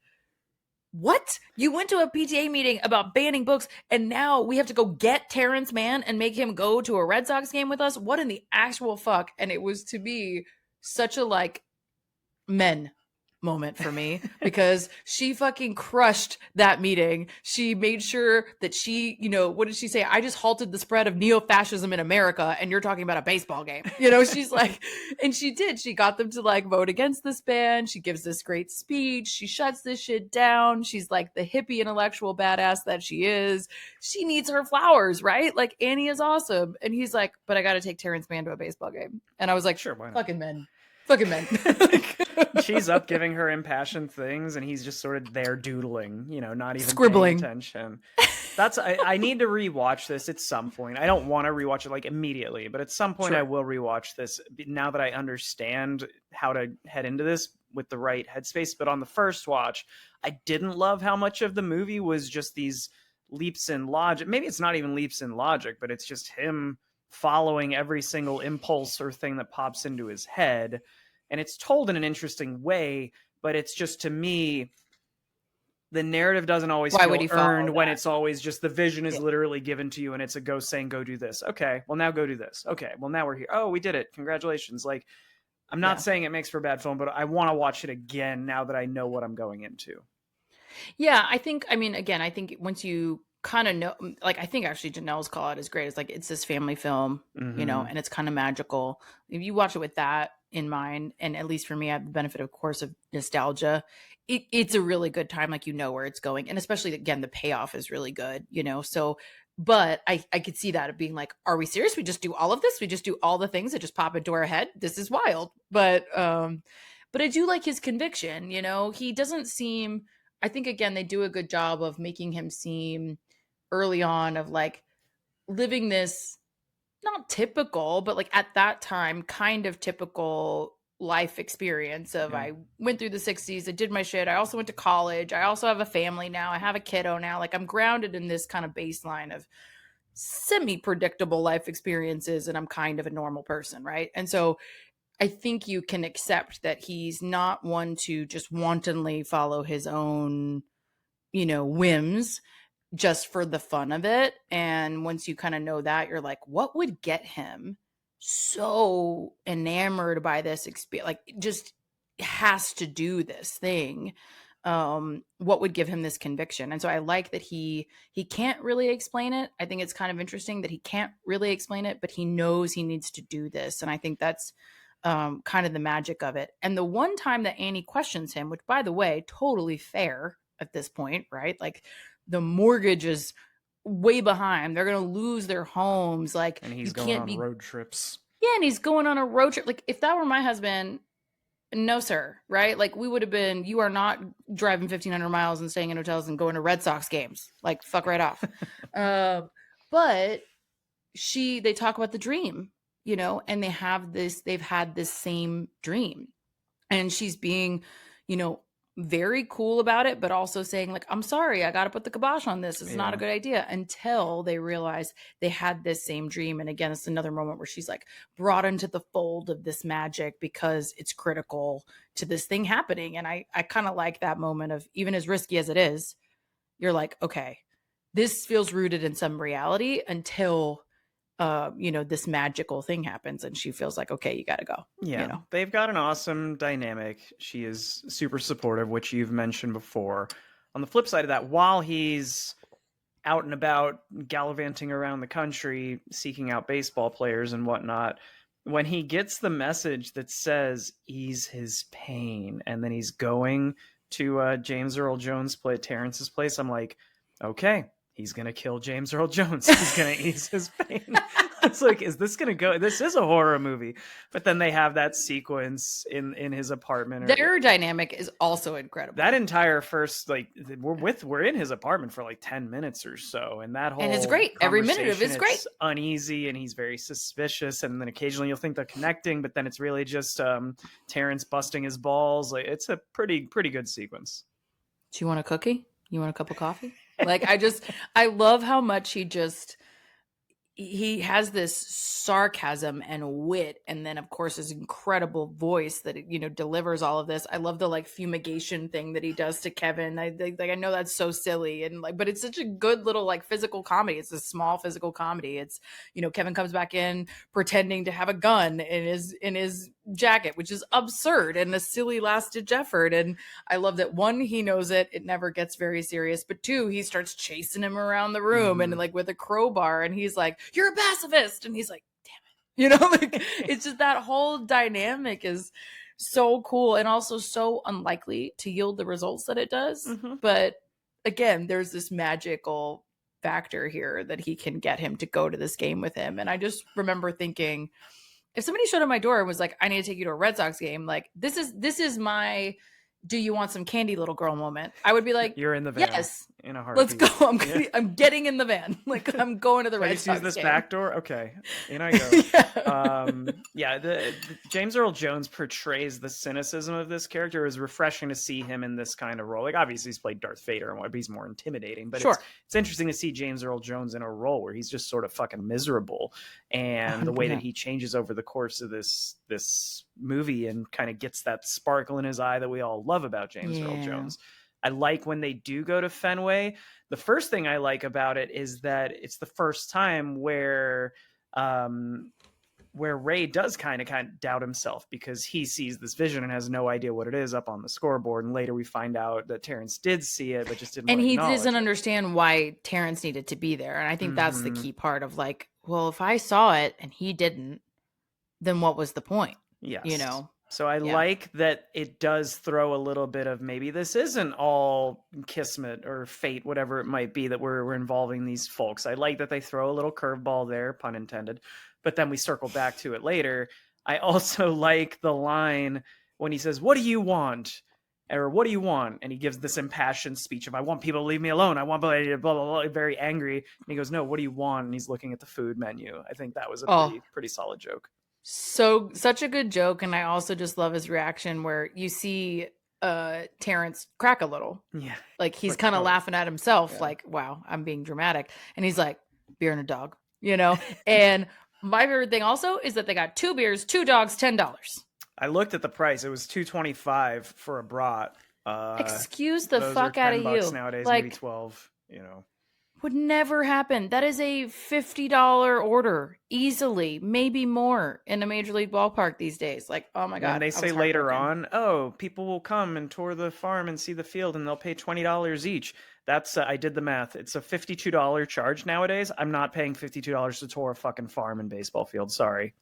what? You went to a PTA meeting about banning books, and now we have to go get Terrence Mann and make him go to a Red Sox game with us? What in the actual fuck? And it was, to me, such a like men moment for me, because she fucking crushed that meeting. She made sure that she, what did she say? I just halted the spread of neo-fascism in America, and you're talking about a baseball game. She's like, and she did. She got them to like vote against this ban. She gives this great speech. She shuts this shit down. She's like the hippie intellectual badass that she is. She needs her flowers, right? Like, Annie is awesome. And he's like, but I got to take Terrence Mann to a baseball game. And I was like, sure, why not? Fucking men. She's up giving her impassioned things, and he's just sort of there doodling, not even scribbling. paying attention. I need to rewatch this at some point. I don't want to rewatch it like immediately, but at some point I will rewatch this now that I understand how to head into this with the right headspace. But on the first watch, I didn't love how much of the movie was just these leaps in logic. Maybe it's not even leaps in logic, but it's just him following every single impulse or thing that pops into his head. And it's told in an interesting way, but it's just, to me, the narrative doesn't always feel earned when it's always just the vision is literally given to you, and it's a ghost saying, go do this. Okay, well, now go do this. Okay, well, now we're here. Oh, we did it. Congratulations. Like, I'm not saying it makes for bad film, but I want to watch it again now that I know what I'm going into. Yeah, I think once you kind of know, like, I think actually Janelle's call out is great. It's like, it's this family film, and it's kind of magical. If you watch it with that in mind, and at least for me, I have the benefit, of course, of nostalgia, it's a really good time. Like, where it's going. And especially, again, the payoff is really good, so, But I could see that of being like, are we serious? We just do all of this? We just do all the things that just pop into our head? This is wild. But I do like his conviction, you know. He doesn't seem, I think again, they do a good job of making him seem early on of like living this not typical, but like at that time, kind of typical life experience of Yeah. I went through the 60s, I did my shit. I also went to college. I also have a family now. I have a kiddo now. Like I'm grounded in this kind of baseline of semi predictable life experiences and I'm kind of a normal person, right? And so I think you can accept that he's not one to just wantonly follow his own, you know, whims just for the fun of it. And once you kind of know that, you're like, what would get him so enamored by this experience? Like, just has to do this thing. What would give him this conviction? And so I like that he can't really explain it. I think it's kind of interesting that he can't really explain it, but he knows he needs to do this. And I think that's kind of the magic of it. And the one time that Annie questions him, which by the way, totally fair at this point, right? Like the mortgage is way behind. They're going to lose their homes. Like, And he's you going can't on be. road trips. Yeah, and he's going on a road trip. Like, if that were my husband, no, sir, right? Like, we would have been, you are not driving 1,500 miles and staying in hotels and going to Red Sox games. Like, fuck right off. But they talk about the dream, you know, and they've had this same dream. And she's being, you know, very cool about it, but also saying like, I'm sorry, I got to put the kibosh on this. It's not a good idea, until they realize they had this same dream. And again, it's another moment where she's like brought into the fold of this magic because it's critical to this thing happening. And I kind of like that moment of, even as risky as it is, you're like, okay, this feels rooted in some reality until you know, this magical thing happens and she feels like, okay, you got to go. Yeah, you know? they've got an awesome dynamic. She is super supportive, which you've mentioned before. On the flip side of that, while he's out and about gallivanting around the country, seeking out baseball players and whatnot, when he gets the message that says ease his pain, and then he's going to James Earl Jones play at Terrence's place, I'm like, okay, he's gonna kill James Earl Jones. He's gonna ease his pain. It's like, is this gonna go? This is a horror movie. But then they have that sequence in his apartment. Their dynamic is also incredible. That entire first, like, we're in his apartment for like 10 minutes or so, and that whole, and it's great. Every minute of it's great. Uneasy, and he's very suspicious, and then occasionally you'll think they're connecting, but then it's really just Terrence busting his balls. Like, it's a pretty good sequence. Do you want a cookie? You want a cup of coffee? Like, I love how much he has this sarcasm and wit, and then of course his incredible voice that, you know, delivers all of this. I love the like fumigation thing that he does to Kevin. I know that's so silly, and like, but it's such a good little like physical comedy. It's a small physical comedy. It's, you know, Kevin comes back in pretending to have a gun in his jacket, which is absurd and a silly last ditch effort. And I love that, one, he knows it never gets very serious, but two, he starts chasing him around the room and like with a crowbar, and he's like, you're a pacifist, and he's like, damn it, you know. Like, it's just that whole dynamic is so cool and also so unlikely to yield the results that it does. But again, there's this magical factor here that he can get him to go to this game with him. And I just remember thinking, if somebody showed up my door and was like, I need to take you to a Red Sox game, like, this is my do you want some candy, little girl moment, I would be like, you're in the van. Yes, in a heartbeat. Let's go. I'm getting in the van. Like, I'm going to the Red Sox use this game. back door. Okay, in I go. The James Earl Jones portrays the cynicism of this character. It was refreshing to see him in this kind of role. Like, obviously he's played Darth Vader and he's more intimidating, but it's interesting to see James Earl Jones in a role where he's just sort of fucking miserable, and the way that he changes over the course of this movie and kind of gets that sparkle in his eye that we all love about James Earl Jones. I like when they do go to Fenway. The first thing I like about it is that it's the first time where Ray does kind of doubt himself, because he sees this vision and has no idea what it is up on the scoreboard. And later we find out that Terrence did see it, but just didn't. And he doesn't understand why Terrence needed to be there. And I think that's the key part of like, well, if I saw it and he didn't, then what was the point? Yes. You know? So I Yeah. like that it does throw a little bit of maybe this isn't all kismet or fate, whatever it might be that we're involving these folks. I like that they throw a little curveball there, pun intended, but then we circle back to it later. I also like the line when he says, "What do you want?" Or "What do you want?" And he gives this impassioned speech of, "I want people to leave me alone. I want blah, blah, blah, blah," very angry. And he goes, "No, what do you want?" And he's looking at the food menu. I think that was a Oh, pretty solid joke. so such a good joke, and I also just love his reaction where you see Terrence crack a little. Yeah. Like he's Like, kind of oh, laughing at himself, yeah. like, wow, I'm being dramatic. And he's like, beer and a dog, you know? And my favorite thing also is that they got 2 beers, 2 dogs, $10. I looked at the price. It was $2.25 for a brat. Excuse the Those are fuck out of $10 you. nowadays, maybe Like, 12. You know. would never happen. That is a $50 order easily, maybe more in a major league ballpark these days. Like, oh my When God, they I say was later heartbroken. on, "Oh, people will come and tour the farm and see the field, and they'll pay $20 each." That's I did the math. It's a $52 charge nowadays. I'm not paying $52 to tour a fucking farm and baseball field. Sorry.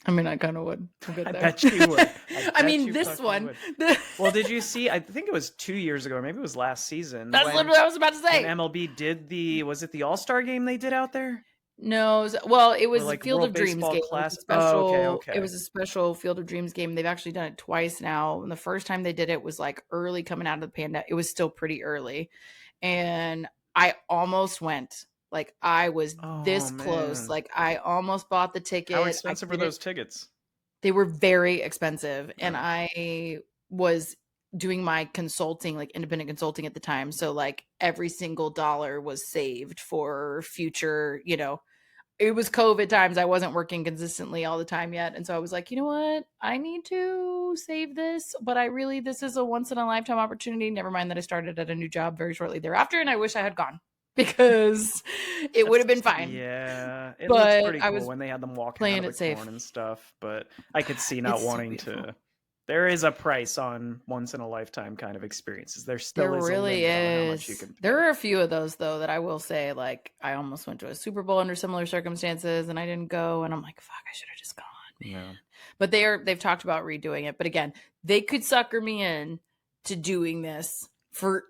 I mean, I kind of would. We'll get I there. bet you would. I I bet mean, you this fucking one. would. Well, did you see? I think it was 2 years ago, or maybe it was last season That's literally what I was about to when say. MLB did was it the All-Star game they did out there? No, well, it Or was a like Field World of Dreams Baseball game. It was a Classic? Oh, okay, special. It okay. was a special Field of Dreams game. They've actually done it twice now. And the first time they did it was like early coming out of the pandemic. It was still pretty early, and I almost went. Like I was Oh this close. man. Like I almost bought the How ticket. I expensive were didn't. those tickets? They were very expensive, and Oh. I was doing my consulting, like independent consulting at the time. So like every single dollar was saved for future, it was COVID times. I wasn't working consistently all the time yet. And so I was like, you know what? I need to save this, but this is a once in a lifetime opportunity. Never mind that I started at a new job very shortly thereafter. And I wish I had gone because it would have been fine. Yeah, it looks But pretty I cool was when they had them walking out playing of the it safe. corn and stuff, but I could see not It's so wanting beautiful. to. There is a price on once in a lifetime kind of experiences. There still There is a really limit on how much you is. can There pay. are a few of those though that I will say, like I almost went to a Super Bowl under similar circumstances and I didn't go, and I'm like, fuck, I should have just gone, man. Yeah. But they've talked about redoing it. But again, they could sucker me in to doing this for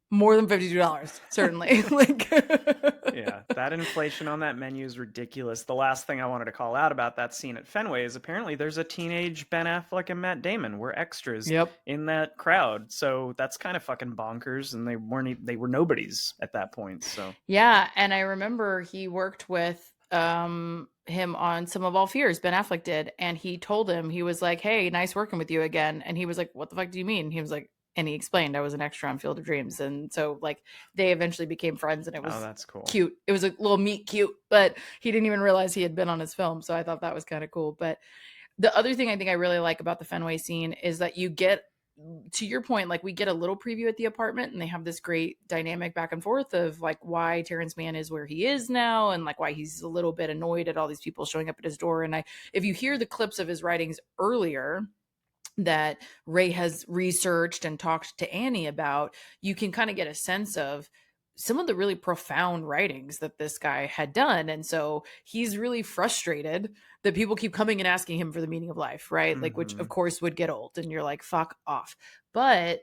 more than $52, certainly. Like Yeah, that inflation on that menu is ridiculous. The last thing I wanted to call out about that scene at Fenway is apparently there's a teenage Ben Affleck and Matt Damon were extras Yep. in that crowd. So that's kind of fucking bonkers, and they were nobodies at that point. So Yeah, and I remember he worked with him on Some of All Fears. Ben Affleck did, and he told him, he was like, "Hey, nice working with you again." And he was like, "What the fuck do you mean?" He was like, and he explained, "I was an extra on Field of Dreams." And so like they eventually became friends, and it oh, was that's cool. cute. It was a little meet cute, but he didn't even realize he had been on his film. So I thought that was kind of cool. But the other thing I think I really like about the Fenway scene is that you get, to your point, like we get a little preview at the apartment and they have this great dynamic back and forth of like why Terrence Mann is where he is now and like why he's a little bit annoyed at all these people showing up at his door. And if you hear the clips of his writings earlier that Ray has researched and talked to Annie about, you can kind of get a sense of some of the really profound writings that this guy had done. And so he's really frustrated that people keep coming and asking him for the meaning of life, right? Like, which of course would get old and you're like, fuck off. But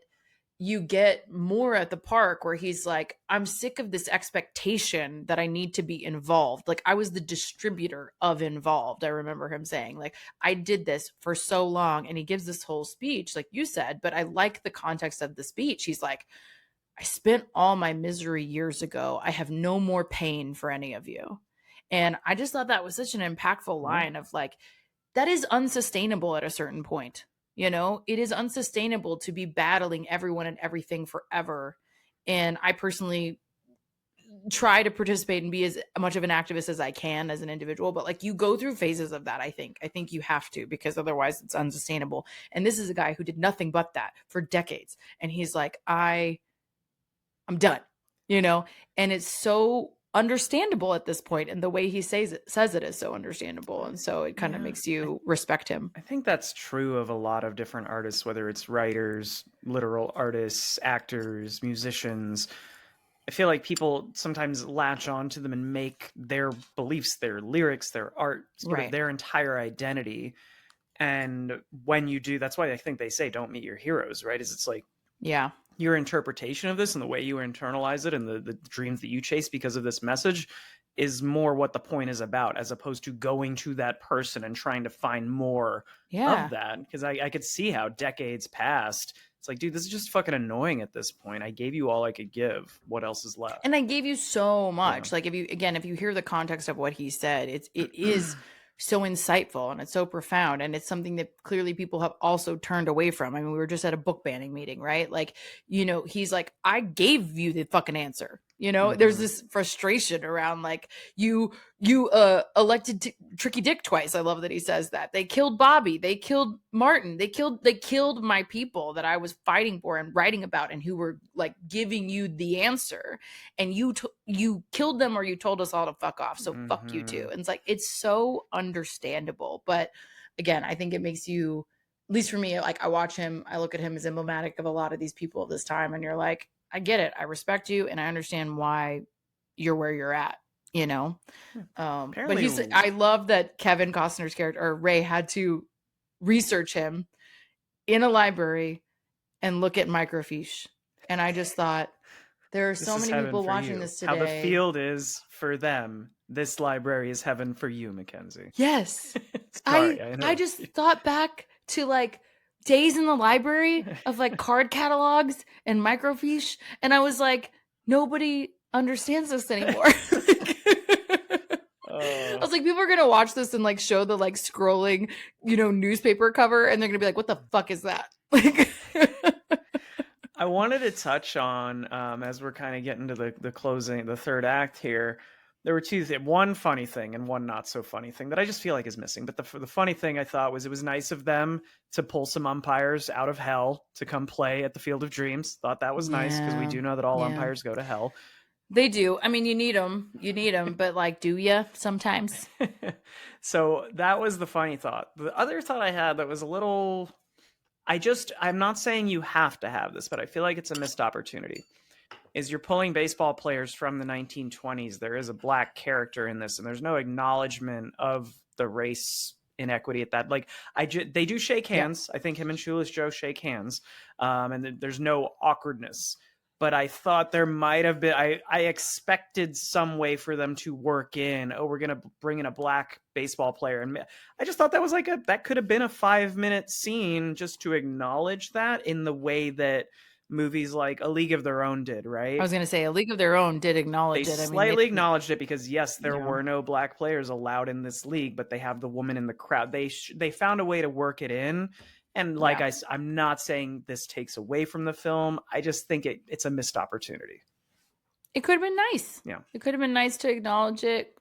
you get more at the park where he's like, I'm sick of this expectation that I need to be involved. Like I was the distributor of involved. I remember him saying like, I did this for so long. And he gives this whole speech, like you said, but I like the context of the speech. He's like, I spent all my misery years ago. I have no more pain for any of you. And I just thought that was such an impactful line of like, that is unsustainable at a certain point. It is unsustainable to be battling everyone and everything forever. And I personally try to participate and be as much of an activist as I can as an individual, but like you go through phases of that. I think you have to, because otherwise it's unsustainable. And this is a guy who did nothing but that for decades. And he's like, I'm done, and it's so understandable at this point, and the way he says it is so understandable, and so it kind of makes you respect him. I think that's true of a lot of different artists, whether it's writers, literal artists, actors, musicians. I feel like people sometimes latch on to them and make their beliefs, their lyrics, their art, sort of Right. their entire identity. And when you do, that's why I think they say don't meet your heroes, right? Is it's like, yeah, your interpretation of this and the way you internalize it and the dreams that you chase because of this message is more what the point is about, as opposed to going to that person and trying to find more of yeah. that. Because I could see how decades passed. It's like, dude, this is just fucking annoying at this point. I gave you all I could give. What else is left? And I gave you so Yeah. much. Like if you hear the context of what he said, it is so insightful and it's so profound, and it's something that clearly people have also turned away from. I mean, we were just at a book banning meeting, right? Like, he's like, I gave you the fucking answer. There's this frustration around like you elected Tricky Dick twice. I love that he says that. They killed Bobby, they killed Martin, they killed my people that I was fighting for and writing about, and who were like giving you the answer, and you killed them, or you told us all to fuck off, so fuck you too. And it's like, it's so understandable. But again, I think it makes you, at least for me, like I watch him, I look at him as emblematic of a lot of these people of this time, and you're like, I get it, I respect you, and I understand why you're where you're at, but I love that Kevin Costner's character, or Ray, had to research him in a library and look at microfiche. And I just thought, there are so many people watching this today. How the field is for them, this library is heaven for you, Mackenzie. Yes. I just thought back to like days in the library of like card catalogs and microfiche, and I was like, nobody understands this anymore. I was like, people are gonna watch this and like show the like scrolling, newspaper cover, and they're gonna be like, what the fuck is that? I wanted to touch on, as we're kind of getting to the closing, the third act here, there were two things, one funny thing and one not so funny thing that I just feel like is missing. But the funny thing I thought was, it was nice of them to pull some umpires out of hell to come play at the Field of Dreams. Thought that was nice, because we do know that all umpires go to hell. They do. I mean, you need them, but like, do you sometimes? So that was the funny thought. The other thought I had that was a little, I'm not saying you have to have this, but I feel like it's a missed opportunity, is you're pulling baseball players from the 1920s. There is a black character in this, and there's no acknowledgement of the race inequity at that. Like, they do shake hands. Yeah. I think him and Shoeless Joe shake hands, and there's no awkwardness. But I thought there might have been, I expected some way for them to work in, we're going to bring in a black baseball player. And I just thought that was that could have been a 5-minute scene just to acknowledge that, in the way that movies like A League of Their Own did, right? I was going to say, A League of Their Own did acknowledge it. They slightly acknowledged it, because yes, there were no black players allowed in this league, but they have the woman in the crowd. They found a way to work it in. And like I'm not saying this takes away from the film. I just think it's a missed opportunity. It could have been nice. Yeah. It could have been nice to acknowledge it,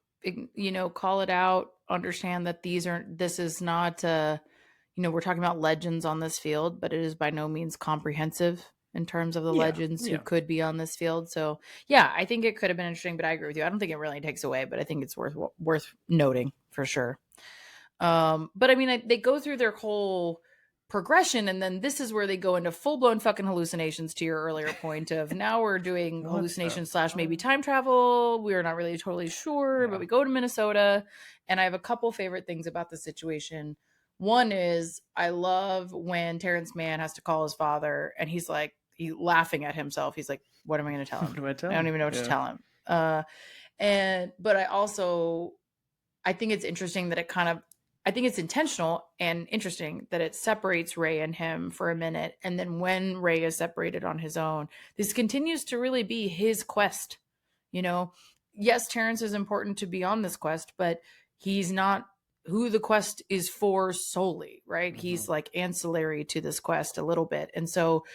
call it out, understand that this is not, we're talking about legends on this field, but it is by no means comprehensive in terms of the legends who could be on this field. So yeah, I think it could have been interesting, but I agree with you. I don't think it really takes away, but I think it's worth noting for sure. But I mean, they go through their whole progression, and then this is where they go into full-blown fucking hallucinations, to your earlier point of, now we're doing hallucinations / maybe time travel. We're not really totally sure, but we go to Minnesota, and I have a couple favorite things about the situation. One is, I love when Terrence Mann has to call his father, and he's like, laughing at himself. He's like, what am I going to tell him? What do I tell him? I don't even know what to tell him. But I think it's interesting that I think it's intentional and interesting that it separates Ray and him for a minute. And then when Ray is separated on his own, this continues to really be his quest. Yes, Terrence is important to be on this quest, but he's not who the quest is for solely, right? Mm-hmm. He's like ancillary to this quest a little bit. And so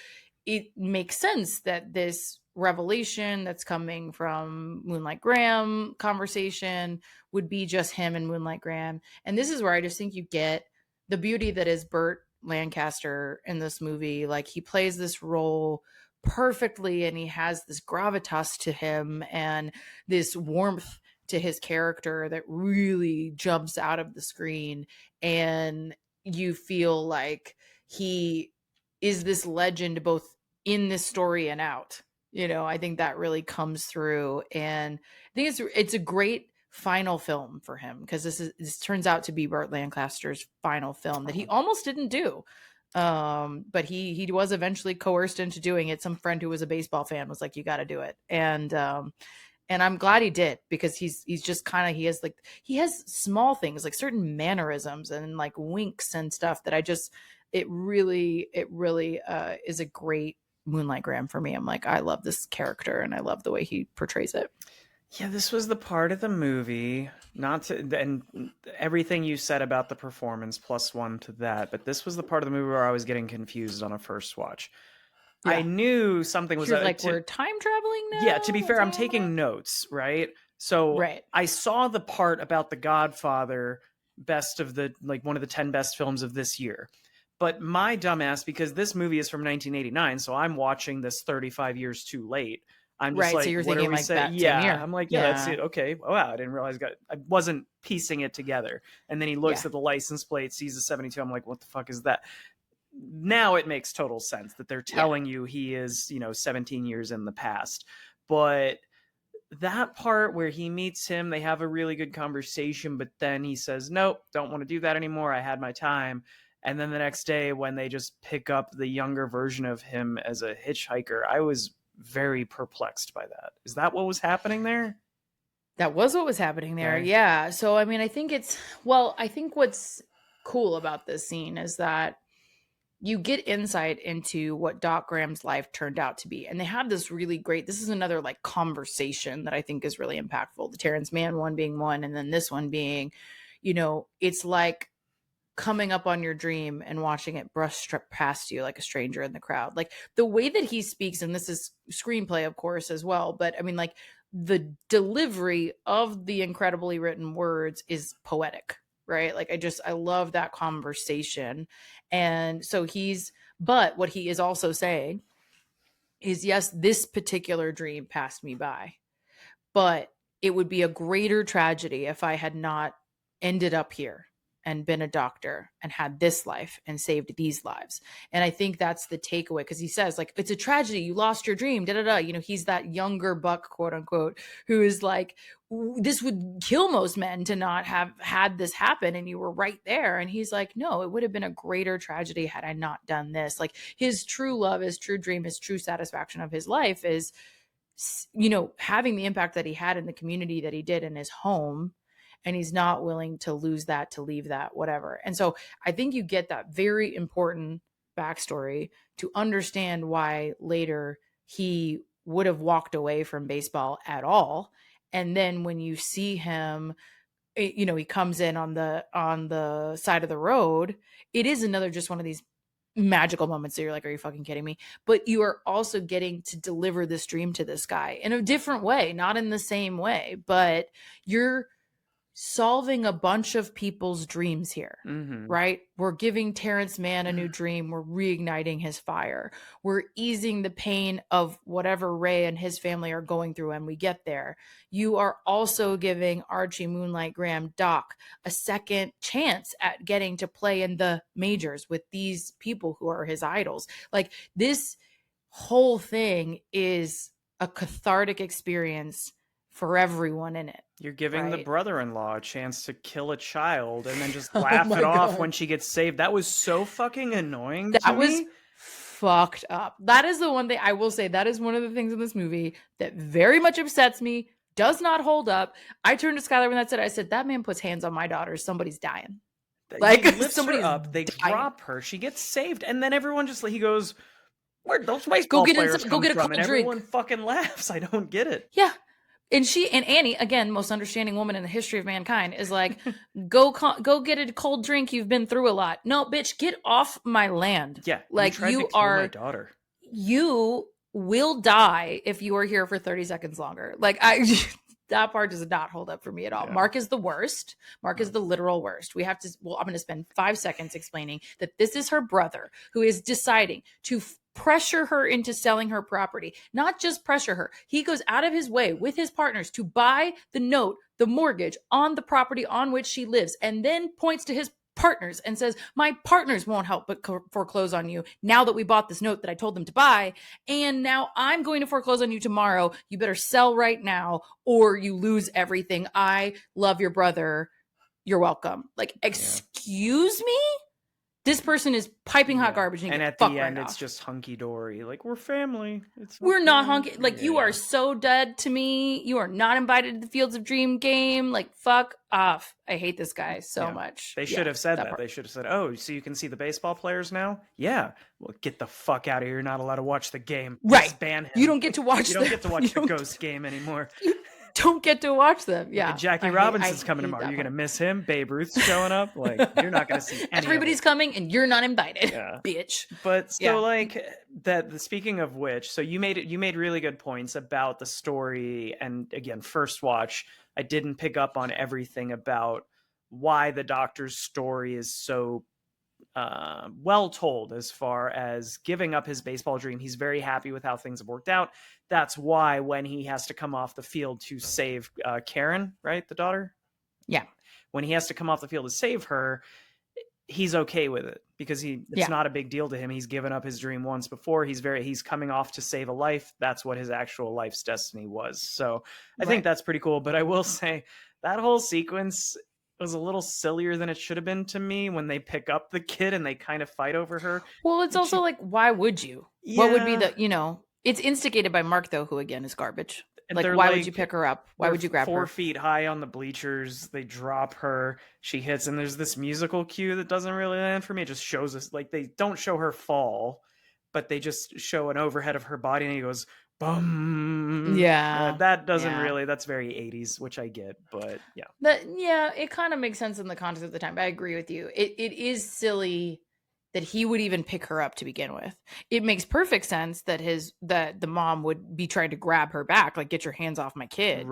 it makes sense that this revelation that's coming from Moonlight Graham conversation would be just him and Moonlight Graham. And this is where I just think you get the beauty that is Burt Lancaster in this movie. Like, he plays this role perfectly, and he has this gravitas to him and this warmth to his character that really jumps out of the screen. And you feel like he is this legend both in this story and out. I think that really comes through, and I think it's a great final film for him, because this turns out to be Burt Lancaster's final film that he almost didn't do. But he was eventually coerced into doing it. Some friend who was a baseball fan was like, you got to do it. And I'm glad he did, because he's just kind of, he has small things like certain mannerisms and like winks and stuff that it really is a great Moonlight Graham for me. I'm like, I love this character and I love the way he portrays it. Yeah, this was the part of the movie, and everything you said about the performance +1 to that, but this was the part of the movie where I was getting confused on a first watch. Yeah. I knew something was like, we're time traveling now? Yeah, to be fair, I'm taking notes, right? So I saw the part about The Godfather, one of the 10 best films of this year. But my dumbass, because this movie is from 1989, so I'm watching this 35 years too late. I'm just like, so you're thinking like that? Yeah, I'm like, yeah, that's it. Okay, wow, I didn't realize I wasn't piecing it together. And then he looks at the license plate, sees the 72. I'm like, what the fuck is that? Now it makes total sense that they're telling you he is, 17 years in the past. But that part where he meets him, they have a really good conversation, but then he says, nope, don't want to do that anymore. I had my time. And then the next day when they just pick up the younger version of him as a hitchhiker, I was very perplexed by that. Is that what was happening there? That was what was happening there. Okay. Yeah. So, I mean, I think what's cool about this scene is that you get insight into what Doc Graham's life turned out to be. And they have this really great, this is another like conversation that I think is really impactful. The Terrence Mann one being one, and then this one being, it's like coming up on your dream and watching it brush past you like a stranger in the crowd. Like the way that he speaks, and this is screenplay, of course, as well. But I mean, like the delivery of the incredibly written words is poetic, right? Like I love that conversation. And so but what he is also saying is, yes, this particular dream passed me by, but it would be a greater tragedy if I had not ended up here and been a doctor and had this life and saved these lives. And I think that's the takeaway, because he says, like, it's a tragedy, you lost your dream, he's that younger buck, quote unquote, who is like, this would kill most men to not have had this happen, and you were right there. And he's like, no, it would have been a greater tragedy had I not done this. Like his true love, his true dream, his true satisfaction of his life is, having the impact that he had in the community that he did in his home. And he's not willing to lose that, to leave that, whatever. And so I think you get that very important backstory to understand why later he would have walked away from baseball at all. And then when you see him, he comes in on the side of the road, it is another just one of these magical moments that you're like, are you fucking kidding me? But you are also getting to deliver this dream to this guy in a different way, not in the same way, but you're solving a bunch of people's dreams here, right? We're giving Terrence Mann a new dream. We're reigniting his fire. We're easing the pain of whatever Ray and his family are going through, and we get there. You are also giving Archie Moonlight Graham, Doc, a second chance at getting to play in the majors with these people who are his idols. Like, this whole thing is a cathartic experience for everyone in it. You're giving the brother-in-law a chance to kill a child and then just laugh it off when she gets saved. That was so fucking annoying to me. That was fucked up. That is the one thing I will say. That is one of the things in this movie that very much upsets me, does not hold up. I turned to Skylar when that said, I said, that man puts hands on my daughter. Somebody's dying. Like, he lifts her up. They drop her. She gets saved. And then everyone he goes, where'd those baseball players come from? And everyone fucking laughs. I don't get it. Yeah. And Annie, again, most understanding woman in the history of mankind, is like, go get a cold drink. You've been through a lot. No, bitch, get off my land. Yeah, like you are my daughter. You will die if you are here for 30 seconds longer. Like that part does not hold up for me at all. Yeah. Mark is the worst. Mark is the literal worst. I'm going to spend 5 seconds explaining that this is her brother who is deciding to pressure her into selling her property. Not just pressure her. He goes out of his way with his partners to buy the mortgage on the property on which she lives, and then points to his partners and says, my partners won't help but foreclose on you now that we bought this note that I told them to buy. And now I'm going to foreclose on you tomorrow. You better sell right now or you lose everything. I love your brother. You're welcome. Like, excuse me? This person is piping hot garbage and at the end, it's just hunky-dory. Like, we're family. We're not hunky. Like, you are so dead to me. You are not invited to the Fields of Dream game. Like, fuck off. I hate this guy so much. They should have said that. They should have said, oh, so you can see the baseball players now? Yeah. Well, get the fuck out of here. You're not allowed to watch the game. Right. Just ban him. You don't get to watch You don't get to watch the Ghost game anymore. Don't get to watch them. Yeah. Like, Jackie Robinson's coming tomorrow. You're going to miss him. Babe Ruth's showing up. Like, you're not going to see any Everybody's coming and you're not invited. Bitch. But so like that, speaking of which, so you made really good points about the story. And again, first watch, I didn't pick up on everything about why the doctor's story is so well told as far as giving up his baseball dream. He's very happy with how things have worked out. That's why when he has to come off the field to save Karen, right? The daughter? Yeah. When he has to come off the field to save her, he's okay with it because it's not a big deal to him. He's given up his dream once before. He's coming off to save a life. That's what his actual life's destiny was. So I think that's pretty cool. But I will say that whole sequence was a little sillier than it should have been to me when they pick up the kid and they kind of fight over her. Well, it's also like, why would you? What would be the, it's instigated by Mark, though, who again is garbage. Like, why would you pick her up? Why would you grab her? 4 feet high on the bleachers. They drop her. She hits, and there's this musical cue that doesn't really land for me. It just shows us, like, they don't show her fall, but they just show an overhead of her body, and he goes, boom. Yeah. That doesn't really, that's very 80s, which I get, but yeah. It kind of makes sense in the context of the time. I agree with you. It is silly that he would even pick her up to begin with. It makes perfect sense that the mom would be trying to grab her back, like, get your hands off my kid,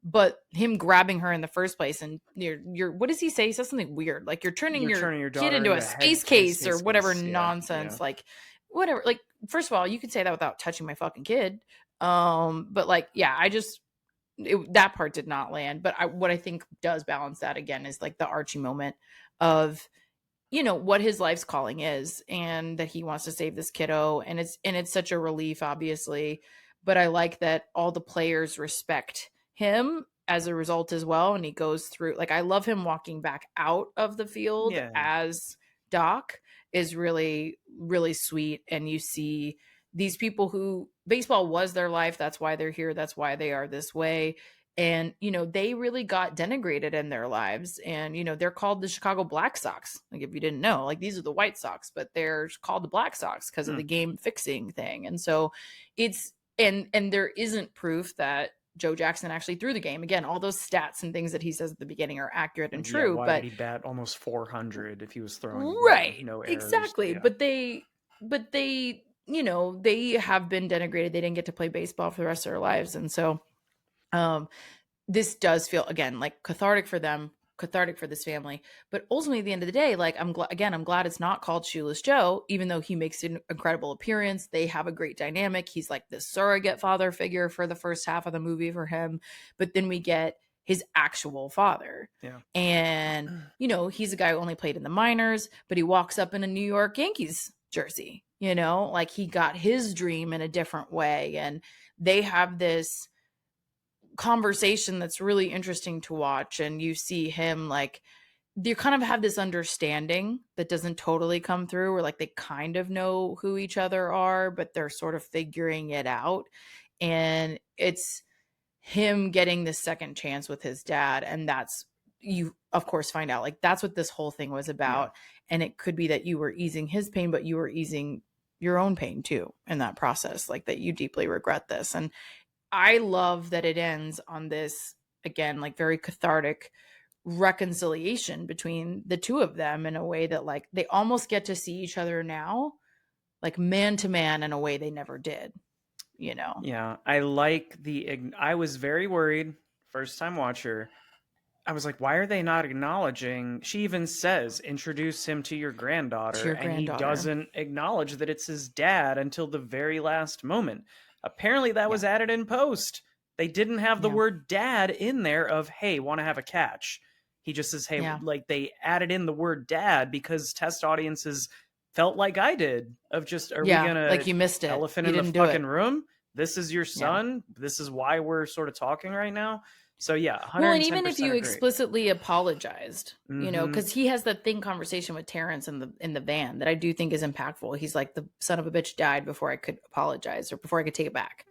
but him grabbing her in the first place, and you're what does he say? He says something weird, like, you're turning your kid into a space case or whatever nonsense. Like, whatever. Like, first of all, you could say that without touching my fucking kid. But like, that part did not land. But what I think does balance that again is like the Archie moment of, what his life's calling is, and that he wants to save this kiddo. And it's such a relief, obviously. But I like that all the players respect him as a result as well. And he goes through, like, I love him walking back out of the field as Doc is really, really sweet. And you see these people who baseball was their life. That's why they're here. That's why they are this way. And, they really got denigrated in their lives. And, they're called the Chicago Black Sox. Like, if you didn't know, like, these are the White Sox, but they're called the Black Sox because of the game fixing thing. And so it's, and there isn't proof that Joe Jackson actually threw the game. Again, all those stats and things that he says at the beginning are accurate and true. Why but did he bat almost 400 if he was throwing no errors? Exactly. Yeah. But they, they have been denigrated. They didn't get to play baseball for the rest of their lives. And so this does feel, again, like cathartic for them, cathartic for this family. But ultimately, at the end of the day, like, I'm glad it's not called Shoeless Joe, even though he makes an incredible appearance. They have a great dynamic. He's like the surrogate father figure for the first half of the movie for him. But then we get his actual father. Yeah. And, he's a guy who only played in the minors, but he walks up in a New York Yankees jersey, like, he got his dream in a different way. And they have this conversation that's really interesting to watch. And you see him, like, you kind of have this understanding that doesn't totally come through, where like they kind of know who each other are, but they're sort of figuring it out. And it's him getting this second chance with his dad. And that's, you of course find out, like, that's what this whole thing was about. And it could be that you were easing his pain, but you were easing your own pain too in that process, like that you deeply regret this. And I love that it ends on this, again, like, very cathartic reconciliation between the two of them in a way that, like, they almost get to see each other now, like, man to man, in a way they never did, Yeah, I like I was very worried, first time watcher. I was like, why are they not acknowledging? She even says, introduce him to your granddaughter. And he doesn't acknowledge that it's his dad until the very last moment. Apparently that was added in post. They didn't have the word dad in there of, hey, want to have a catch. He just says, hey, Yeah. like they added in the word dad because test audiences felt like I did of just, are we Yeah, gonna like you missed it. elephant You in the didn't do fucking it. room? This is your Yeah. son. This is why we're sort of talking right now. So yeah, Well, and even if 110% you agree. explicitly apologized, you know, Mm-hmm. because he has that thing conversation with Terrence in the van that I do think is impactful. He's like, the son of a bitch died before I could apologize or before I could take it back,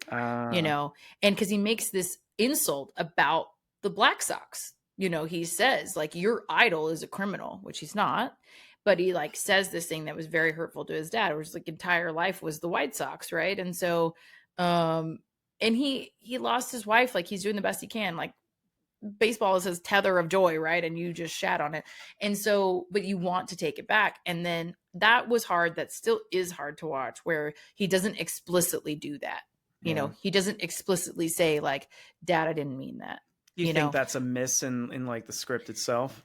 you know, and because he makes this insult about the Black Sox. You know, he says like your idol is a criminal, which he's not, but he like says this thing that was very hurtful to his dad, which like entire life was the White Sox, right? And so, and he lost his wife, like he's doing the best he can, like baseball is his tether of joy, right? And you just shat on it. And so, but you want to take it back. And then that was hard. That still is hard to watch, where he doesn't explicitly do that. You know, he doesn't explicitly say like, dad, I didn't mean that. Do you think that's a miss in like the script itself?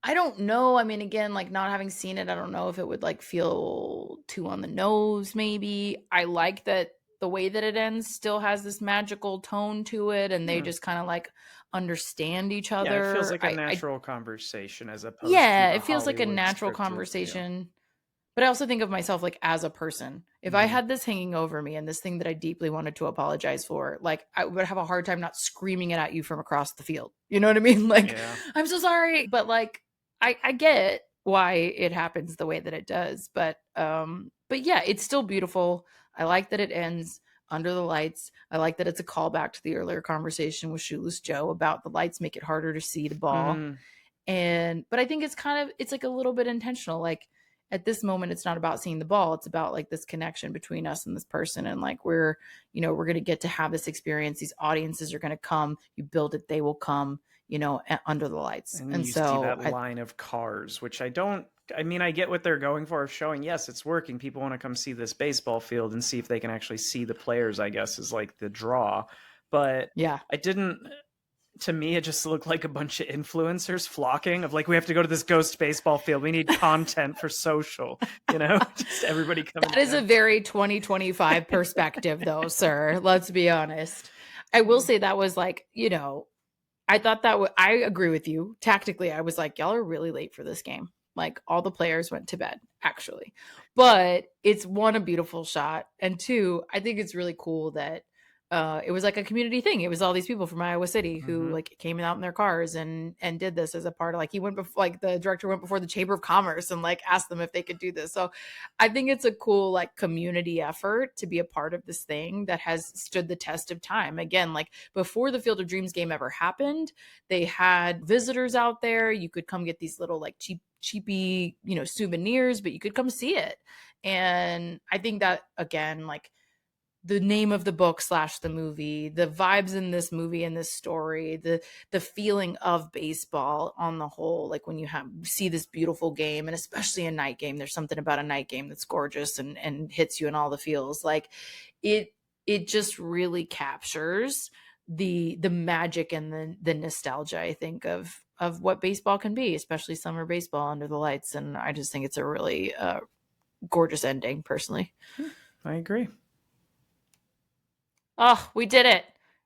I don't know. I mean, again, like not having seen it, I don't know if it would like feel too on the nose, maybe. I like that the way that it ends still has this magical tone to it, and they just kind of like understand each other. Yeah, it feels like a natural conversation as opposed yeah, to it feels like a Hollywood natural scripted, conversation. But I also think of myself like as a person. If I had this hanging over me and this thing that I deeply wanted to apologize for, like I would have a hard time not screaming it at you from across the field. You know what I mean? Like, I'm so sorry. But like I get why it happens the way that it does. But yeah, it's still beautiful. I like that it ends under the lights. I like that it's a callback to the earlier conversation with Shoeless Joe about the lights make it harder to see the ball. But I think it's like a little bit intentional. Like at this moment, it's not about seeing the ball. It's about like this connection between us and this person. And like, we're going to get to have this experience. These audiences are going to come, you build it, they will come, under the lights. And you see that line of cars, which I get what they're going for, of showing, yes, it's working. People want to come see this baseball field and see if they can actually see the players, I guess, is like the draw. But yeah, to me, it just looked like a bunch of influencers flocking of like, we have to go to this ghost baseball field. We need content for social, just everybody coming. That is a very 2025 perspective though, sir. Let's be honest. I will say that was like, I thought I agree with you. Tactically, I was like, y'all are really late for this game. Like all the players went to bed, actually. But it's one, a beautiful shot. And two, I think it's really cool that it was like a community thing. It was all these people from Iowa City who like came out in their cars and did this as a part of like, he went before, like the director went before the Chamber of Commerce and like asked them if they could do this. So I think it's a cool like community effort to be a part of this thing that has stood the test of time. Again, like before the Field of Dreams game ever happened, they had visitors out there. You could come get these little like cheapy, souvenirs, but you could come see it. And I think that again, like the name of the book / the movie, the vibes in this movie and this story, the feeling of baseball on the whole, like when you see this beautiful game, and especially a night game, there's something about a night game that's gorgeous and hits you in all the feels. Like it just really captures the magic and the nostalgia, I think, of what baseball can be, especially summer baseball under the lights. And I just think it's a really gorgeous ending, personally. I agree. Oh, we did it.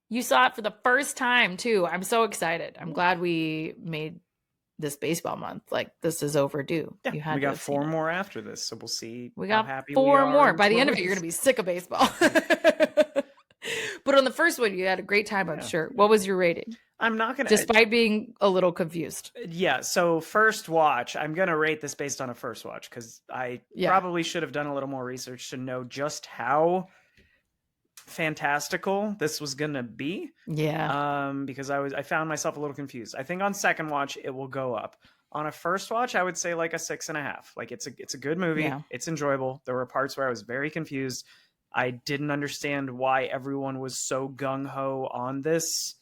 You saw it for the first time too. I'm so excited. I'm glad we made this baseball month. Like this is overdue. Yeah, we got 4 more after this, so we'll see. We got how happy 4 we are more. By the end of it, you're gonna be sick of baseball. But on the first one, you had a great time, I'm sure. What was your rating? I'm not gonna, despite being a little confused. Yeah, so first watch, I'm gonna rate this based on a first watch because I probably should have done a little more research to know just how fantastical this was gonna be. Because I found myself a little confused. I think on second watch it will go up. On a first watch, I would say like a 6.5. Like it's a good movie. It's enjoyable. There were parts where I was very confused. I didn't understand why everyone was so gung-ho on this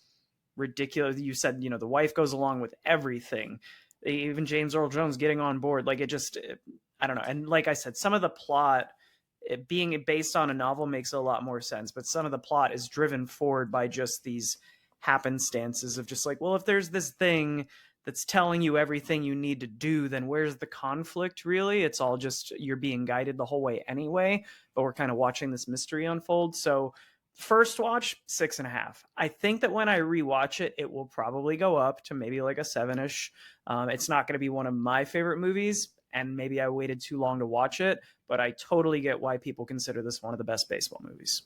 ridiculous. You said, the wife goes along with everything. Even James Earl Jones getting on board. Like I don't know. And like I said, some of the plot, it being based on a novel, makes a lot more sense. But some of the plot is driven forward by just these happenstances of just like, well, if there's this thing that's telling you everything you need to do, then where's the conflict really? It's all just you're being guided the whole way anyway, but we're kind of watching this mystery unfold. So First watch, 6.5. I think that when I rewatch it, it will probably go up to maybe like a 7-ish. It's not going to be one of my favorite movies, and maybe I waited too long to watch it, but I totally get why people consider this one of the best baseball movies.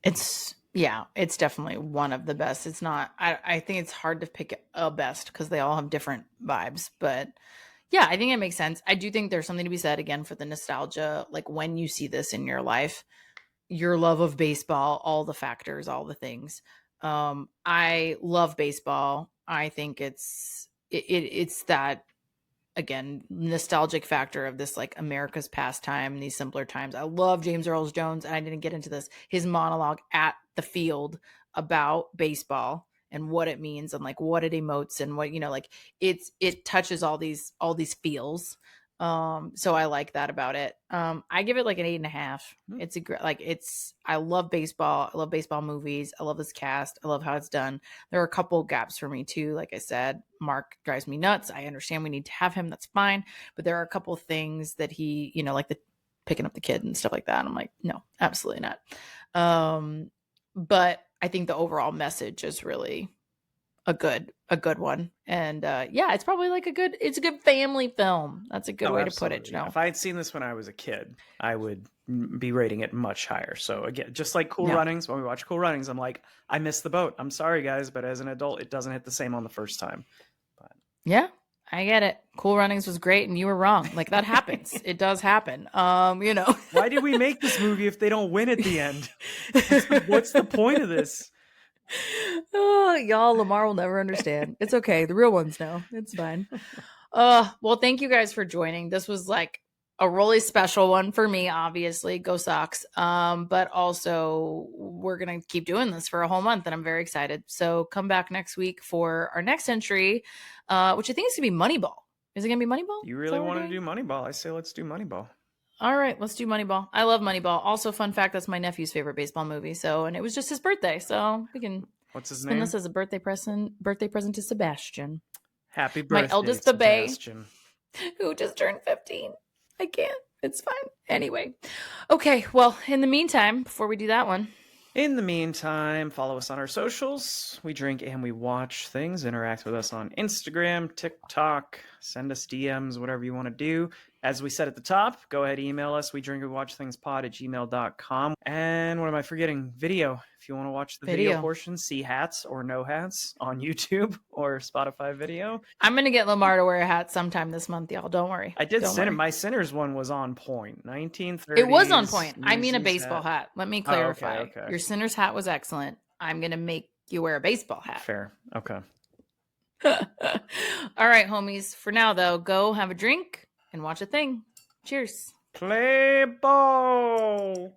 It's definitely one of the best. It's not, I think it's hard to pick a best because they all have different vibes, but yeah, I think it makes sense. I do think there's something to be said again for the nostalgia. Like when you see this in your life, your love of baseball, all the factors, all the things. I love baseball. I think it's that, again, nostalgic factor of this like America's pastime, these simpler times. I love James Earl Jones, and I didn't get into this, his monologue at the field about baseball and what it means and like what it emotes and what, like it touches all these feels. So I like that about it. I give it like an 8.5. It's a great, like I love baseball. I love baseball movies. I love this cast. I love how it's done. There are a couple gaps for me too. Like I said, Mark drives me nuts. I understand we need to have him. That's fine. But there are a couple things that he, like the picking up the kid and stuff like that. I'm like, no, absolutely not. But I think the overall message is really a good one. And it's probably like it's a good family film. That's a good way to put it. If I had seen this when I was a kid, I would be rating it much higher. So again, just like Cool Runnings, when we watch Cool Runnings, I'm like, I missed the boat. I'm sorry guys, but as an adult, it doesn't hit the same on the first time. But yeah, I get it. Cool Runnings was great and you were wrong. Like that happens. It does happen. Why did we make this movie if they don't win at the end? What's the point of this? Oh, y'all, Lamar will never understand. It's okay. The real ones know. It's fine. Well, thank you guys for joining. This was like a really special one for me, obviously. Go Sox. But also we're gonna keep doing this for a whole month, and I'm very excited. So come back next week for our next entry, which I think is gonna be Moneyball. Is it gonna be Moneyball? You really want to do Moneyball? I say let's do Moneyball. All right, let's do Moneyball. I love Moneyball. Also, fun fact, that's my nephew's favorite baseball movie. So, and it was just his birthday, so we can What's his spin name? this as a birthday present to Sebastian. Happy birthday, my eldest Sebastian, who just turned 15. I can't. It's fine. Anyway. Okay, well, in the meantime, before we do that one. In the meantime, follow us on our socials. We drink and we watch things. Interact with us on Instagram, TikTok. Send us DMs, whatever you want to do. As we said at the top, go ahead, email us. We drink and watch things pod@gmail.com. And what am I forgetting? Video. If you want to watch the video portion, see hats or no hats on YouTube or Spotify video. I'm going to get Lamar to wear a hat sometime this month, y'all. Don't worry. I did send him. My Sinners one was on point. 1930s. It was on point. I mean a baseball hat. Let me clarify. Oh, okay. Your Sinners hat was excellent. I'm going to make you wear a baseball hat. Fair. Okay. All right, homies. For now, though, go have a drink and watch a thing. Cheers. Play ball.